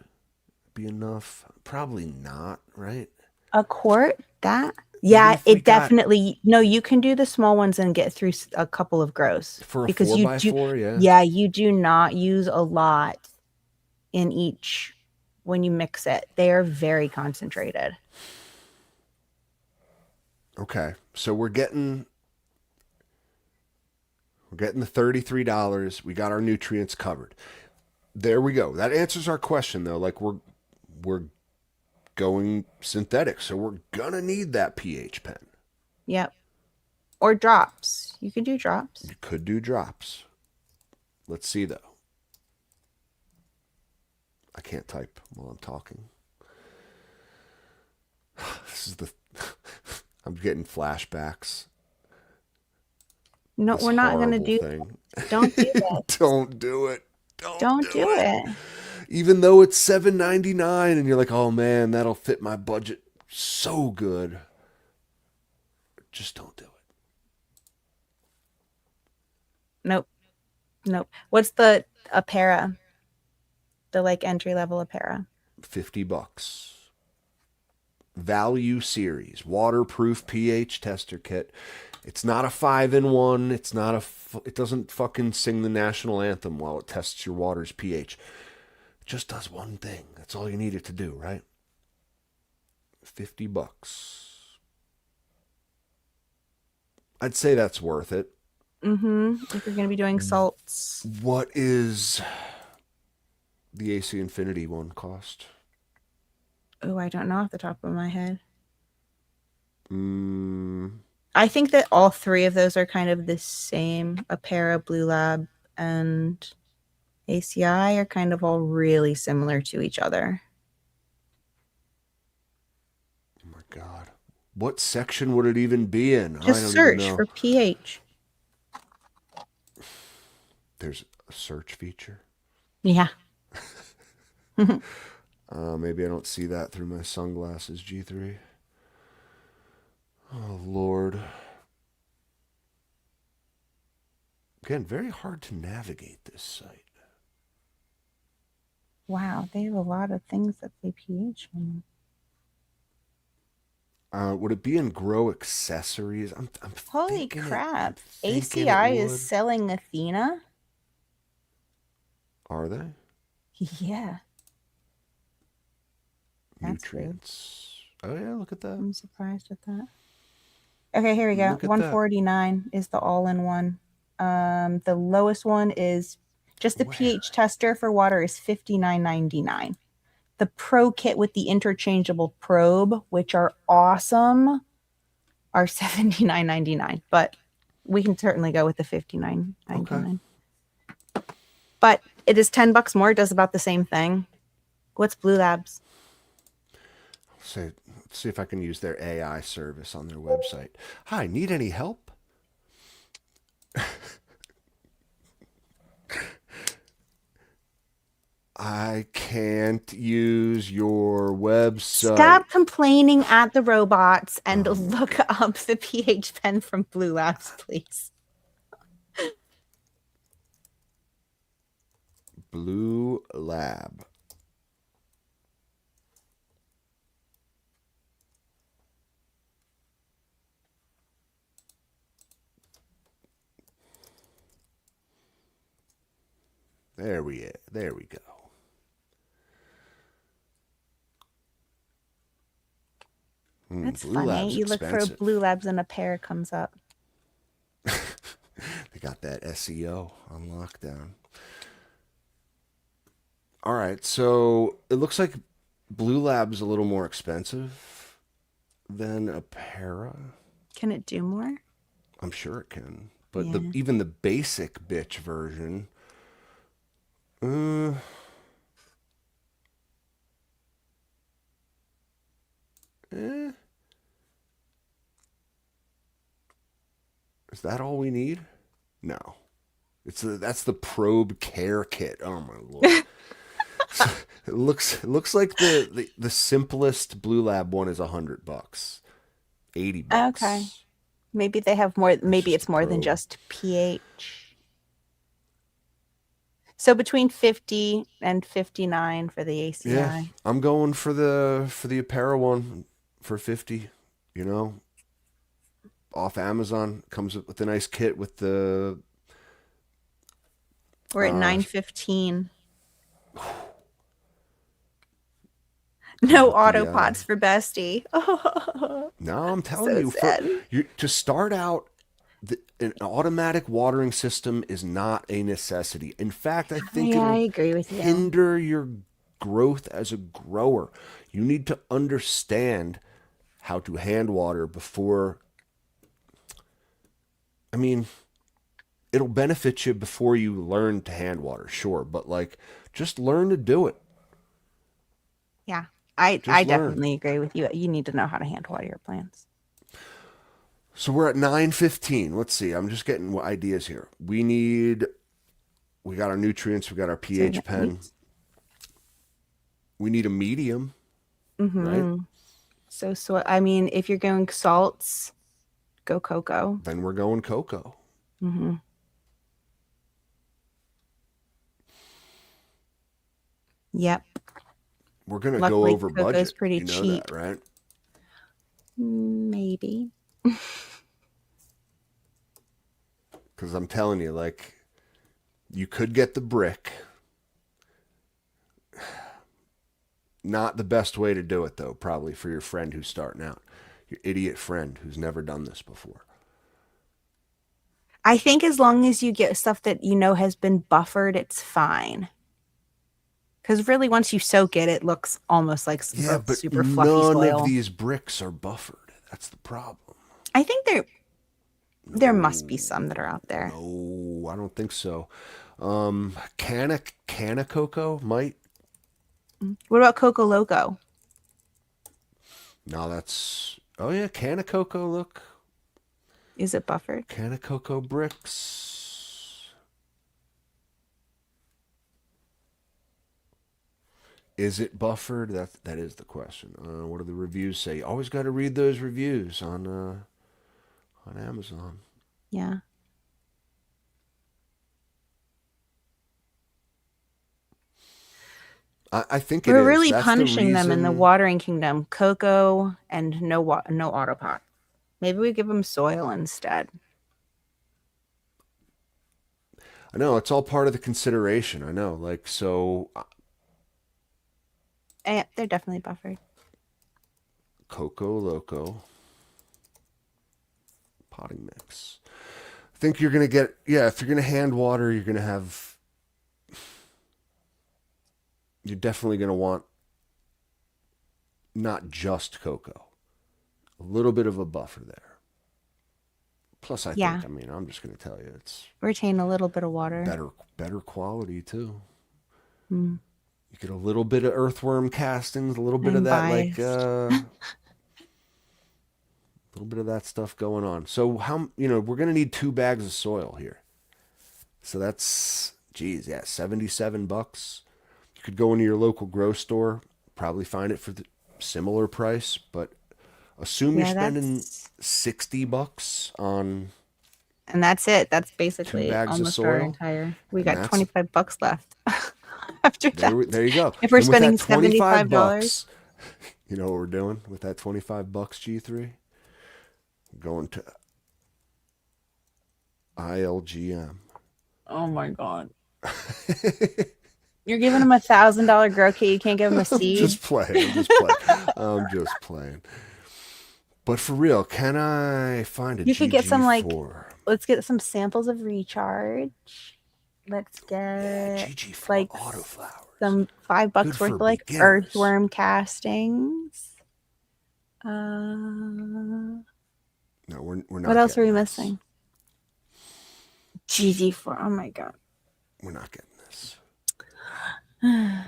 be enough? Probably not, right? A quart? That? Yeah, if we it definitely. No, you can do the small ones and get through a couple of grows. For a because 4x4, yeah. Yeah, you do not use a lot in each when you mix it. They are very concentrated. Okay, so we're getting the $33. We got our nutrients covered. There we go. That answers our question though. Like we're going synthetic, so we're gonna need that pH pen. Yep. Or drops. You can do drops. You could do drops. Let's see though. I can't type while I'm talking. This is the I'm getting flashbacks. No, This we're not going to do horrible thing. Don't do that. Don't do it. Don't do it. Even though it's $7.99 and you're like, oh man, that'll fit my budget so good. Just don't do it. Nope. What's the Apera? The like entry level Apera. $50. Value series, waterproof pH tester kit. It's not a 5-in-1. It's not it doesn't fucking sing the national anthem while it tests your water's pH. It just does one thing. That's all you need it to do, right? $50. I'd say that's worth it. Mm-hmm. If you're going to be doing salts. What is the AC Infinity one cost? Oh, I don't know off the top of my head. I think that all three of those are kind of the same. Apera, Blue Lab, and ACI are kind of all really similar to each other. Oh my God. What section would it even be in? Just search for pH. There's a search feature. Yeah. Maybe I don't see that through my sunglasses, G3. Oh, Lord. Again, very hard to navigate this site. Wow, they have a lot of things that say pH on them. Would it be in Grow Accessories? I'm Holy thinking crap. I'm thinking ACI it is would. selling Athena? Are they? Yeah. That's Nutrients. Oh, yeah, look at that. I'm surprised at that. Okay, here we go. Look at that. 149 is the all-in-one. The lowest one is just the Where? pH tester for water is $59.99. The Pro Kit with the interchangeable probe, which are awesome, are $79.99. But we can certainly go with the $59.99. Okay. But it is $10 more. It does about the same thing. What's Blue Labs? Let's see if I can use their AI service on their website. Hi, need any help? I can't use your website. Stop complaining at the robots and look up the pH pen from Blue Labs, please. Blue Lab. There we go. That's Blue funny. Lab's You look expensive. for Blue Labs and a pair comes up. They got that SEO on lockdown. All right, so it looks like Blue Lab's a little more expensive than Apera. Can it do more? I'm sure it can, but Yeah. even the basic bitch version, Eh, is that all we need? No. That's the probe care kit. Oh my lord. It looks like the simplest Blue Lab one is $100. $80. Okay. Maybe they have more. Maybe just it's a more than probe. just pH. So between 50 and 59 for the Yeah, ACI. I'm going for the Apera one for 50. You know, off Amazon comes with a nice kit with the We're at uh 915. comes No with the auto pots for Bestie. no, I'm telling So you, sad. to start out, an automatic watering system is not a necessity. In fact, I think Yeah, I it'll agree with you. hinder your growth as a grower. You need to understand how to hand water before. I mean, it'll benefit you before you learn to hand water, sure, but like just learn to do it. Yeah, I Just learn. definitely agree with you. You need to know how to hand water your plants. So we're at 9:15. Let's see. I'm just getting ideas here. We got our nutrients, we got our So pH pen. We need a medium, right? So I mean, if you're going salts, go cocoa. Then we're going cocoa. Yep. We're going to go Luckily, over cocoa's budget. pretty You know cheap. that, right? Maybe. Because I'm telling you, like, you could get the brick. Not the best way to do it, though, probably for your friend who's starting out. Your idiot friend who's never done this before. I think as long as you get stuff that you know has been buffered, it's fine. Because really, once you soak it, it looks almost like Yeah, but super fluffy none soil. of these bricks are buffered. That's the problem. I think there must be some that are out there. No, I don't think so. Canna cocoa might. What about Coco Loco? No, that's. Oh yeah, Canna cocoa. Look, Is it buffered? Canna cocoa bricks. Is it buffered? That is the question. What do the reviews say? You always got to read those reviews on Amazon. Yeah. I think it We're is. really That's the punishing them in the reason- watering kingdom. Cocoa and no autopot. Maybe we give them soil instead. I know it's all part of the consideration. I know, like so. They're definitely buffered. Coco Loco potting mix. I think you're gonna get if you're gonna hand water, you're gonna have. You're definitely gonna want not just cocoa, a little bit of a buffer there. Plus, I Yeah. think I'm just gonna tell you it's Retain a little bit of water. better quality too. Mm. You get a little bit of earthworm castings, a little bit of I'm that biased. a little bit of that stuff going on. So we're gonna need 2 bags of soil here. So that's $77. You could go into your local grow store, probably find it for the similar price, but assume you're Yeah, spending that's- $60 on. And that's it. That's basically bags of almost our soil. entire. We And got that's- $25 left. After that, There you go. If we're And with that spending $75, $25, you know what we're doing with that $25, G3? We're going to ILGM. oh my god, you're giving them $1,000 grow kit. You can't give them a seed. Just playing. I'm just playing. But for real, can I find a You could get some, like- GG4? Let's get some samples of recharge. Let's get GG4 like autoflowers. some $5 Good worth for of like beginners. earthworm castings. No, we're not. What else are we getting this. missing? GG4. Oh my god. We're not getting this.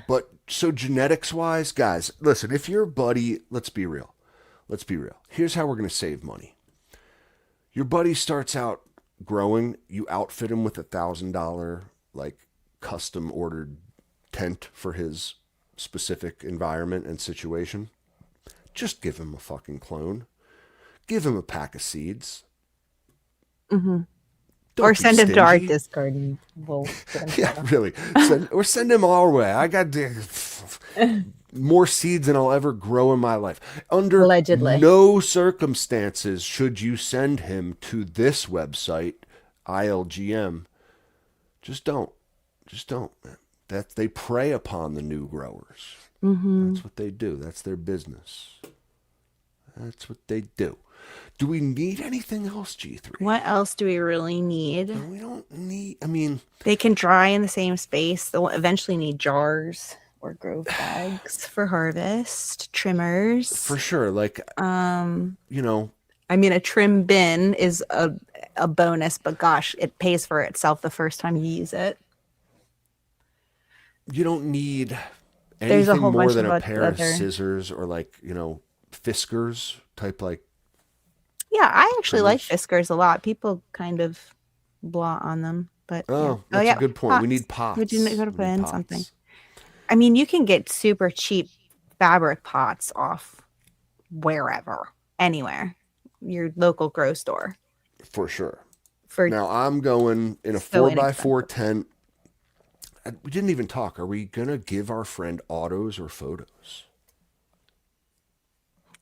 But so genetics wise, guys, listen, if your buddy, let's be real, let's be real. Here's how we're going to save money. Your buddy starts out growing, you outfit him with $1,000 like custom ordered tent for his specific environment and situation. Just give him a fucking clone. Give him a pack of seeds. Mm-hmm. Don't Or be send him to our stingy. Discord and we'll get him Yeah, set up. really. Send him our way. I got more seeds than I'll ever grow in my life. Under Allegedly. no circumstances should you send him to this website, ILGM. Just don't. Just don't, man. That they prey upon the new growers. Mm-hmm. That's what they do. That's their business. That's what they do. Do we need anything else, G3? What else do we really need? No, we don't need. I mean, They can dry in the same space. They'll eventually need jars or grow bags for harvest, trimmers. for sure. Like, you know, I mean, a trim bin is a bonus, but gosh, it pays for itself the first time you use it. you don't need There's a anything whole more bunch than of a pair of other- scissors or like, you know, Fiskars type like. Yeah, I actually like Trimmers. Fiskars a lot. People kind of blot on them, but Oh, yeah. that's a good point. We need pots. pots. We do need to We put need in pots. something. I mean, you can get super cheap fabric pots off wherever, anywhere, your local grow store For sure. for Now I'm going in a So 4x4 tent. We didn't even talk. Are we gonna give our friend autos or photos?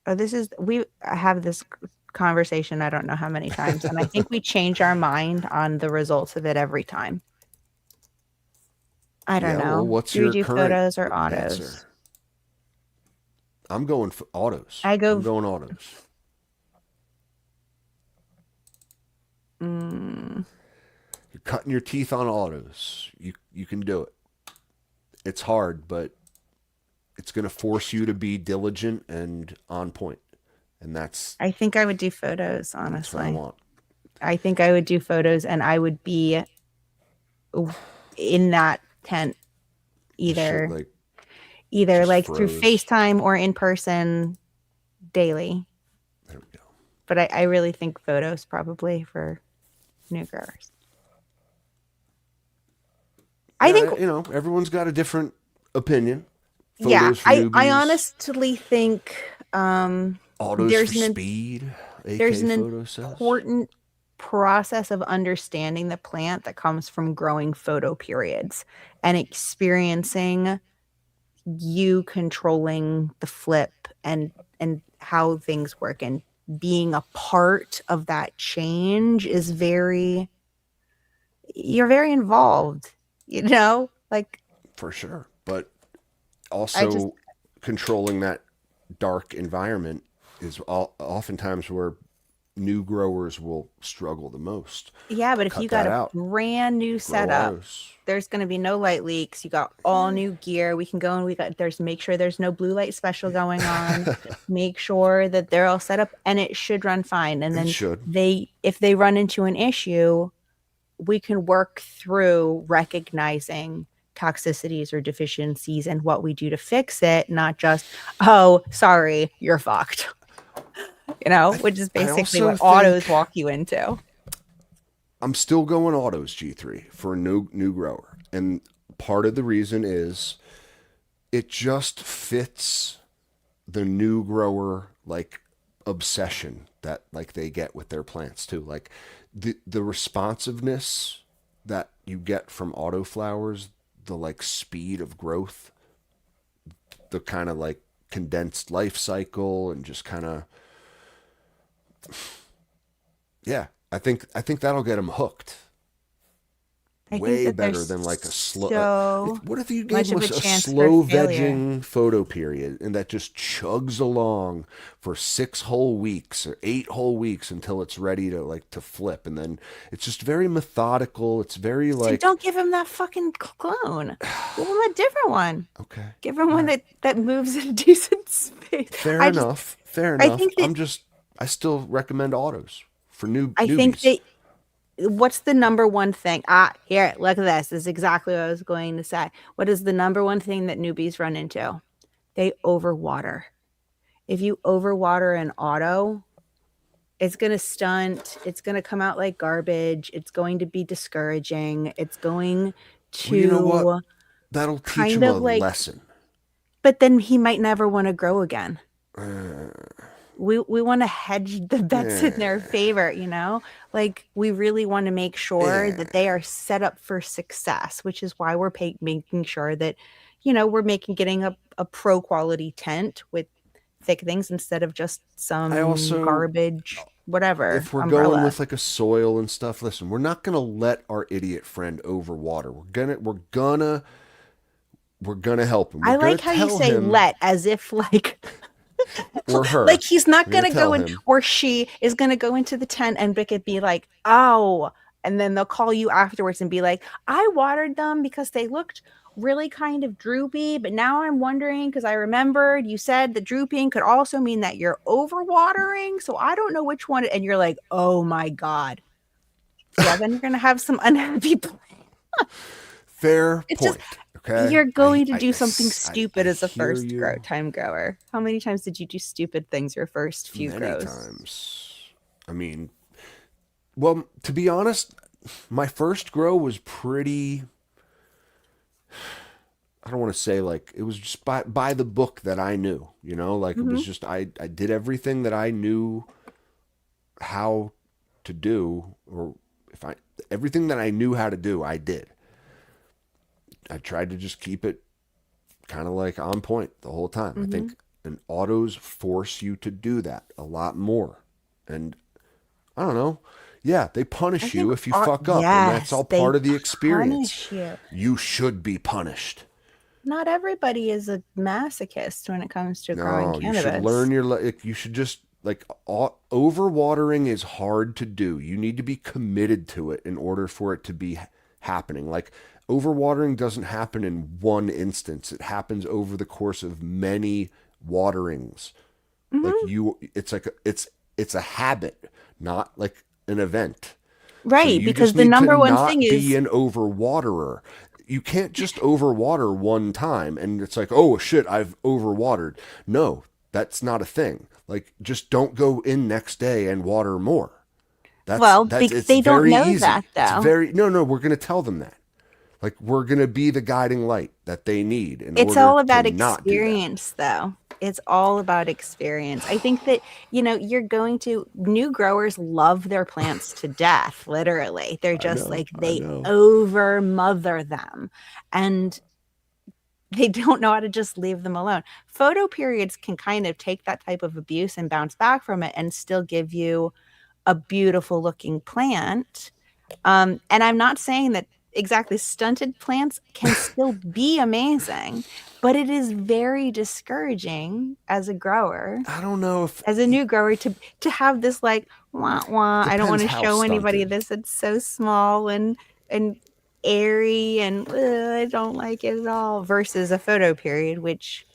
Oh, we have this conversation I don't know how many times, and I think we change our mind on the results of it every time. I don't Yeah, know. well, what's Do we your do current photos or autos? answer? I'm going for autos. I go- I'm going autos. Mm, You're cutting your teeth on autos. You can do it. It's hard, but it's going to force you to be diligent and on point. And that's I think I would do photos, what I honestly. want. I think I would do photos, and I would be in that tent either Shit, like, either just like through froze. FaceTime or in person daily. there we go. But I really think photos probably for new growers. I Yeah, think you know, everyone's got a different opinion. yeah, Photos for I newbies, honestly think autos there's for an- speed. AK there's an photo says. important process of understanding the plant that comes from growing photo periods and experiencing you controlling the flip and how things work, and being a part of that change is you're very involved, you know, like For sure. But also controlling that dark environment is oftentimes where new growers will struggle the most. yeah, but if Cut you got that a out. brand new Grow setup, autos. there's going to be no light leaks. You got all new gear. We can go and make sure there's no blue light special going on. Make sure that they're all set up, and it should run fine. And It then should. if they run into an issue, we can work through recognizing toxicities or deficiencies and what we do to fix it, not just, oh, sorry, you're fucked. You know, which is I basically also what autos think- walk you into. I'm still going autos G3 for a new grower. And part of the reason is it just fits the new grower like obsession that like they get with their plants too. Like the responsiveness that you get from auto flowers, the like speed of growth, the kind of like condensed life cycle, and just kind of yeah, I think that'll get them hooked. I think Way that better there's than like a slow. so What if you much gave of us a a chance for slow failure. vegging photo period and that just chugs along for 6 whole weeks or 8 whole weeks until it's ready to flip, and then it's just very methodical. It's very So like don't give him that fucking clone. Give him a different one. okay, Give him one that moves in a decent space. fair I just- enough. Fair I enough. think that- I still recommend autos for I newbies. think that what's the number one thing? Here, look at this. This is exactly what I was going to say. What is the number one thing that newbies run into? They overwater. if you overwater an auto, it's going to stunt. It's going to come out like garbage. It's going to be discouraging. It's going Well, you know what? to That'll teach kind him a of like, lesson. but then he might never want to grow again. We want to hedge the bets in their favor, you know? Like we really want to make sure that they are set up for success, which is why we're making sure that, you know, we're getting a pro quality tent with thick things instead of just some I also, garbage, whatever if we're umbrella. going with like a soil and stuff, listen, we're not gonna let our idiot friend overwater. We're gonna help him. We're I gonna like how you tell say him, let as if like or her. like he's not We're gonna tell go in, him. or she is gonna go into the tent and Vic could be like, oh, and then they'll call you afterwards and be like, I watered them because they looked really kind of droopy, but now I'm wondering because I remembered you said that drooping could also mean that you're overwatering, so I don't know which one. And you're like, oh my god, yeah, then you're gonna have some unhappy Fair it's point. just Okay. you're going to do something I stupid as a hear first you time grower. How many times did you do stupid things your first few many grows? times. I mean, well, to be honest, my first grow was pretty. I don't want to say like it was just by the book that I knew, you know, like it was Hmm. just I did everything that I knew how to do, or if I everything that I knew how to do, I did. I tried to just keep it kind of like on point the whole time. I Hmm. think and autos force you to do that a lot more. And I don't know. Yeah, they I punish you think, if you fuck up, and that's yes, all they part of the experience. punish you. You should be punished. Not everybody is a masochist when it comes to growing No, you should cannabis. learn your. You should just like overwatering is hard to do. You need to be committed to it in order for it to be happening. Like overwatering doesn't happen in one instance. It happens over the course of many waterings. Like Hmm. it's like it's a habit, not like an event. So Right, you because just the need to number one thing not be is an overwaterer. You can't just overwater one time and it's like, oh shit, I've overwatered. No, that's not a thing. Like just don't go in next day and water more. well, It's they don't very know that easy. It's though. very no, we're gonna tell them that. Like we're gonna be the guiding light that they need in It's order all to about not do that. experience, though. It's all about experience. I think that, you know, you're going to, new growers love their plants to death, literally. They're I just know, like, I they know. over mother them and they don't know how to just leave them alone. Photo periods can kind of take that type of abuse and bounce back from it and still give you a beautiful looking plant. And I'm not saying that exactly stunted plants can still be amazing, but it is very discouraging as a grower, I don't know if as a new grower, to have this like wah wah. I don't want depends to how show anybody stunted. this. It's so small and airy and I don't like it at all. Versus a photo period, which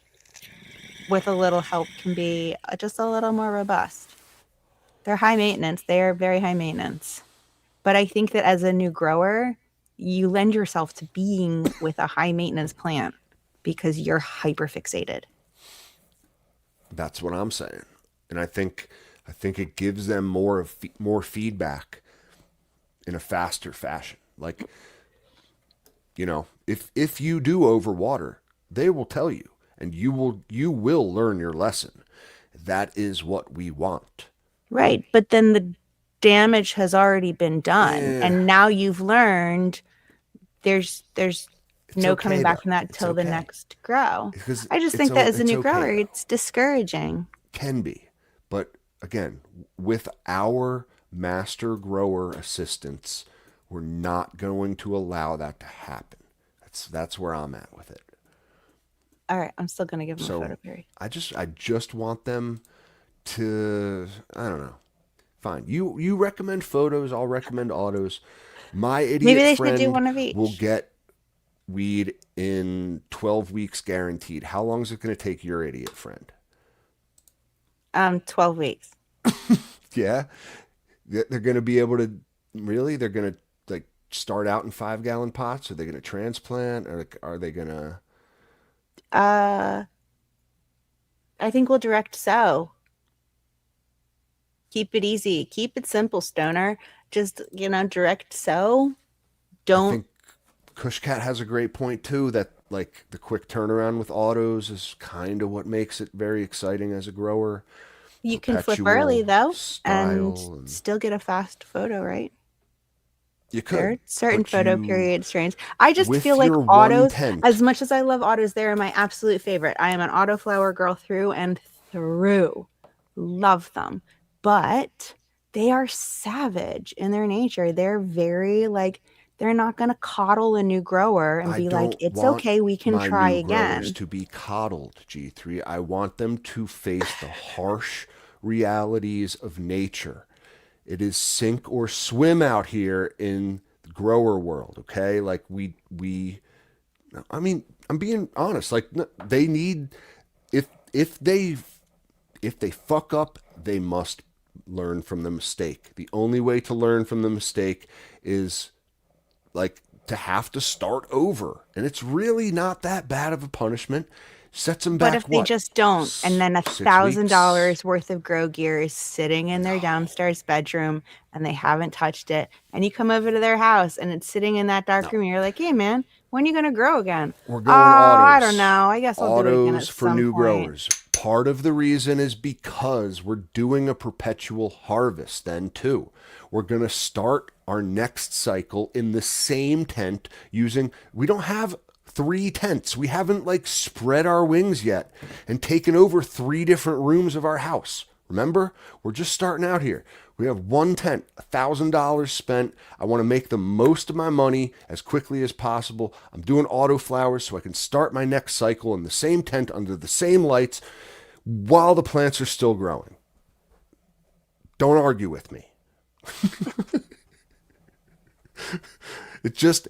with a little help can be just a little more robust. They're high maintenance. They are very high maintenance. But I think that as a new grower, you lend yourself to being with a high maintenance plant because you're hyper fixated. That's what I'm saying, and I think it gives them more feedback in a faster fashion. Like you know, if you do overwater, they will tell you, and you will learn your lesson. That is what we want. Right. But then the damage has already been done. Eh, And now you've learned there's it's no coming okay back though. from that It's till the okay next grow. because I just think that as a it's new okay grower, though. it's discouraging. Can be, but again, with our master grower assistants, we're not going to allow that to happen. That's where I'm at with it. All right, I'm still gonna give them a So photo period. I just want them to I don't know. Fine. You recommend photos, I'll recommend autos. My Maybe idiot they should do friend one of will each. get weed in 12 weeks guaranteed. How long is it going to take your idiot friend? 12 weeks. Yeah. They're going to be able to really they're going to like start out in 5-gallon pots. Are they going to transplant or are they going to Uh I think we'll direct sow. Keep it easy. Keep it simple, stoner. Just, direct sow. I Don't think Kushcat has a great point too. That like the quick turnaround with autos is kind of what makes it very exciting as a grower. you can flip early Perpetual though and style, and still get a fast photo, right? you There are could, certain but photo you period strains. I just with feel like your one autos, tent. as much as I love autos, they're my absolute favorite. I am an autoflower girl through and through. Love them. But they are savage in their nature. They're very like, they're not going to coddle a new grower and I be like, don't it's want okay, we can my try new growers again. to be coddled, G3. I want them to face the harsh realities of nature. It is sink or swim out here in the grower world, okay? Like we I mean, I'm being honest. Like they need if if they if they fuck up, they must learn from the mistake. The only way to learn from the mistake is like to have to start over. And it's really not that bad of a punishment. Sets them But if back they what? just don't, and then $6 weeks? $1,000 worth of grow gear is sitting in their downstairs bedroom and they haven't touched it, and you come over to their house and it's sitting in that dark No. room, and you're like, hey man, when are you gonna grow again? We're Oh, going I don't autos. know. I guess I'll do it again at Autos for some new point. growers. Part of the reason is because we're doing a perpetual harvest then too. We're going to start our next cycle in the same tent using, we don't have 3 tents. We haven't like spread our wings yet and taken over 3 different rooms of our house. Remember, we're just starting out here. We have 1 tent, $1,000 spent. I want to make the most of my money as quickly as possible. I'm doing auto flowers so I can start my next cycle in the same tent under the same lights while the plants are still growing. Don't argue with me. It just,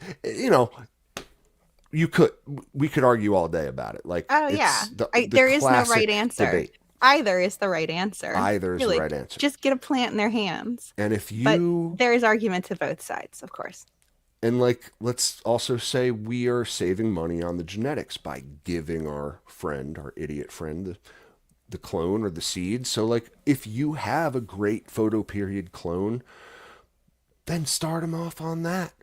we could argue all day about it. Like Oh yeah. it's the There is no right classic answer. debate. Either is the right answer. Either is the Really, right answer. just get a plant in their hands. And if But you there is argument to both sides, of course. and like let's also say we are saving money on the genetics by giving our friend, our idiot friend, the clone or the seed. So like if you have a great photo period clone, then start them off on that.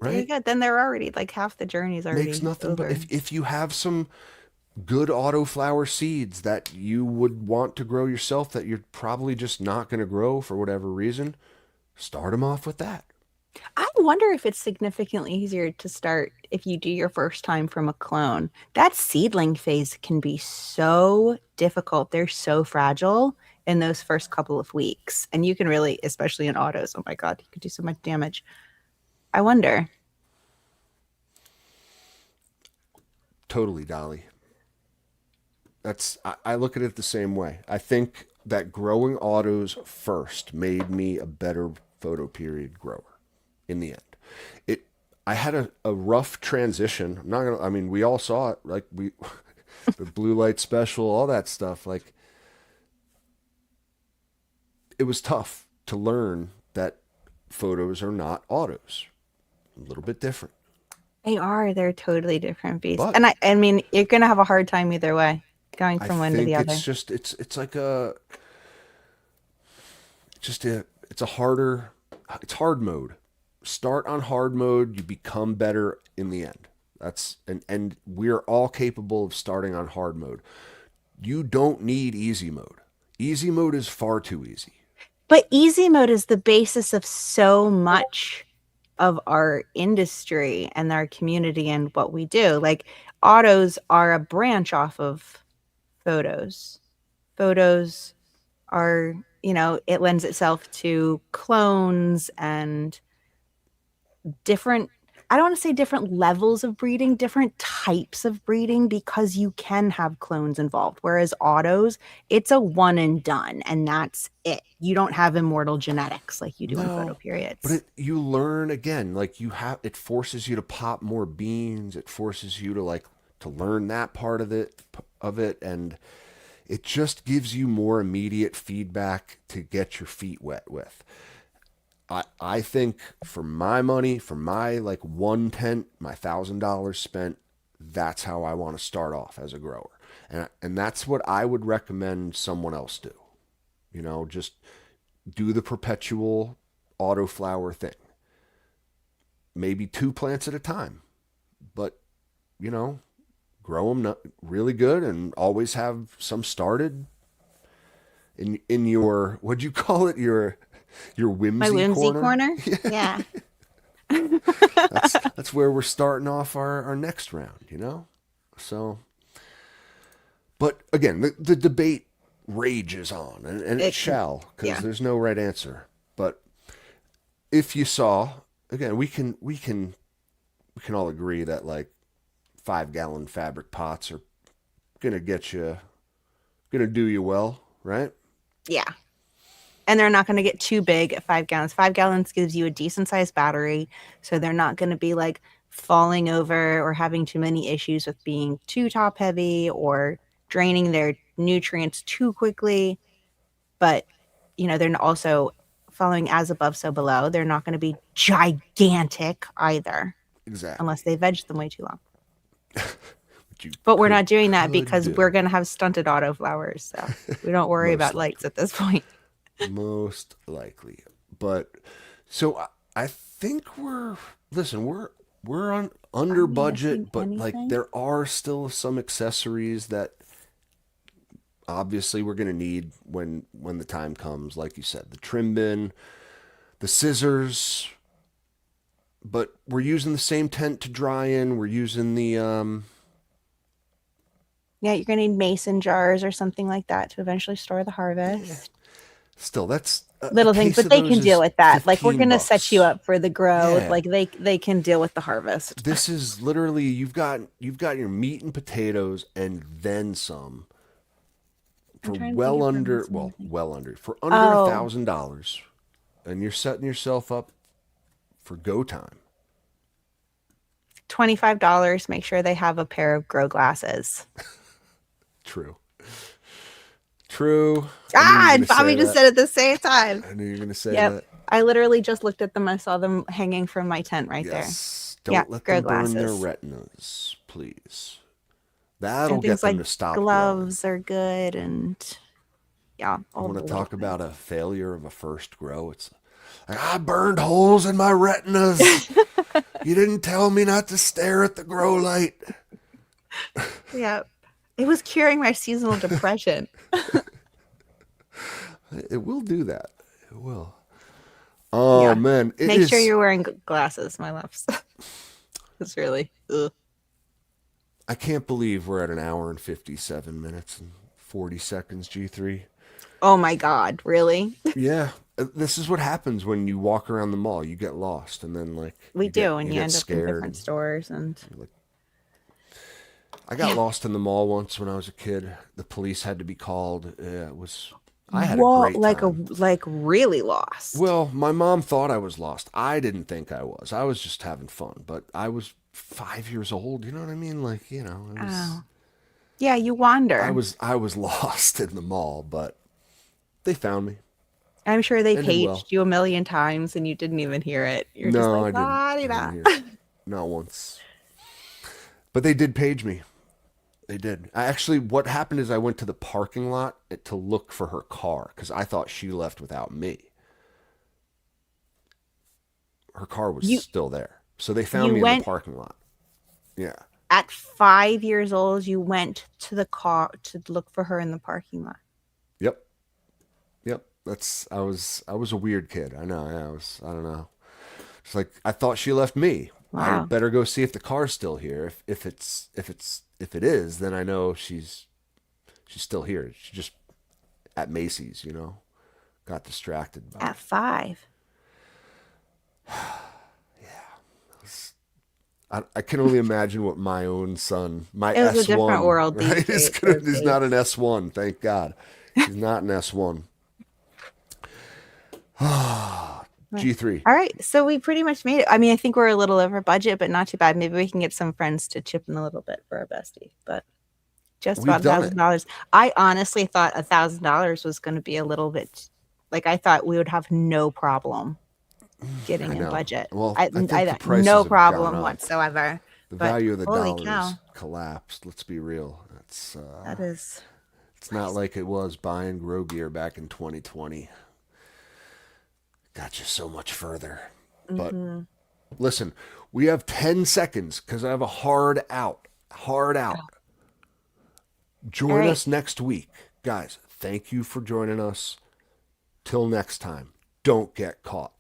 There you Right? go. Then they're already like half the journey's already Makes nothing but over. if you have some good autoflower seeds that you would want to grow yourself that you're probably just not going to grow for whatever reason, start them off with that. I wonder if it's significantly easier to start if you do your first time from a clone. That seedling phase can be so difficult. They're so fragile in those first couple of weeks. And you can really, especially in autos, oh my God, you could do so much damage. I wonder. Totally, Dolly. I look at it the same way. I think that growing autos first made me a better photo period grower in the end. It I had a rough transition. I'm not gonna I mean we all saw it, like we the blue light special, all that stuff. Like it was tough to learn that photos are not autos. A little bit different. They are. They're totally different beasts. But And I mean, you're gonna have a hard time either way, going I from one to think the it's other. just it's like a just a it's a harder it's hard mode. Start on hard mode, you become better in the end. That's and we're all capable of starting on hard mode. You don't need easy mode. Easy mode is far too easy. But easy mode is the basis of so much of our industry and our community and what we do. Like autos are a branch off of photos. Photos are, it lends itself to clones and different, I don't want to say different levels of breeding, different types of breeding, because you can have clones involved. Whereas autos, it's a one and done, and that's it. You don't have immortal genetics like you do in photo No, periods. but you learn again. Like it forces you to pop more beans. It forces you to learn that part of it, and it just gives you more immediate feedback to get your feet wet with. I think for my money, for my like 1 tent, my $1,000 spent, that's how I want to start off as a grower. And that's what I would recommend someone else do. Just do the perpetual autoflower thing. Maybe 2 plants at a time, but grow them really good and always have some started in your, what'd you call it? Your whimsy My whimsy corner. corner. Yeah. That's where we're starting off our next round, So, but again, the debate rages on, and it shall, because there's no right answer. But if you saw, again, we can all agree that like 5-gallon fabric pots are gonna do you well, right? Yeah. And they're not going to get too big at 5 gallons. 5 gallons gives you a decent sized battery. So they're not going to be like falling over or having too many issues with being too top heavy or draining their nutrients too quickly. But, they're also following as above, so below. They're not going to be gigantic either. Exactly. Unless they veg them way too long. But we're not doing that because we're going to have stunted autoflowers. So we don't worry about lights at this point. Most likely. But so I think we're on under budget, but like there are still some accessories that obviously we're going to need when the time comes. Like you said, the trim bin, the scissors, but we're using the same tent to dry in. We're using the yeah, you're going to need mason jars or something like that to eventually store the harvest. Still, that's little things, but they can deal with that. Like, we're going to set you up for the growth. Yeah. Like they can deal with the harvest. This is literally, you've got your meat and potatoes and then some for under $1,000, and you're setting yourself up for go time. $25. Make sure they have a pair of grow glasses. True. And Bobby just said it at the same time. I knew you were going to say that. I literally just looked at them. I saw them hanging from my tent right there. Don't let them burn their retinas, please. That'll get them to stop. Gloves are good, and I want to talk about a failure of a first grow. It's like, I burned holes in my retinas. You didn't tell me not to stare at the grow light. Yeah. It was curing my seasonal depression. It will do that. It will. Oh, man. Make sure you're wearing glasses, my loves. It's really... Ugh. I can't believe we're at 1 hour and 57 minutes and 40 seconds, G3. Oh, my God. Really? Yeah. This is what happens when you walk around the mall. You get lost, and then, like... And you end up in different stores, and... I got lost in the mall once when I was a kid. The police had to be called. I had a great time. Like really lost. Well, my mom thought I was lost. I didn't think I was. I was just having fun. But I was 5 years old. You know what I mean? Like, it was, yeah, you wander. I was lost in the mall, but they found me. I'm sure they paged you a million times and you didn't even hear it. You're just like, I didn't hear it. Not once. But they did page me. They did. What happened is I went to the parking lot to look for her car because I thought she left without me. Her car was still there. So they found me in the parking lot. Yeah. At 5 years old, you went to the car to look for her in the parking lot. Yep. I was a weird kid. I know. I don't know. It's like I thought she left me. Wow. I better go see if the car's still here. If it is, then I know she's still here. She just at Macy's, got distracted. At 5. I can only imagine what my own son, my it was S1, a different world. Right? He's not an S1, thank God. He's not an S1. G3. All right, so we pretty much made it. I mean, I think we're a little over budget, but not too bad. Maybe we can get some friends to chip in a little bit for our bestie, but just about $1,000. I honestly thought $1,000 was going to be a little bit, like I thought we would have no problem getting in budget. Well, I think the prices no have problem gone up. whatsoever. The But value of the holy dollar cow. has collapsed. Let's be real. That is It's not like it was buying Grow Gear back in 2020. Got you so much further. But listen, we have 10 seconds because I have a hard out. Hard out. Join All right. us next week. Guys, thank you for joining us. Till next time, don't get caught.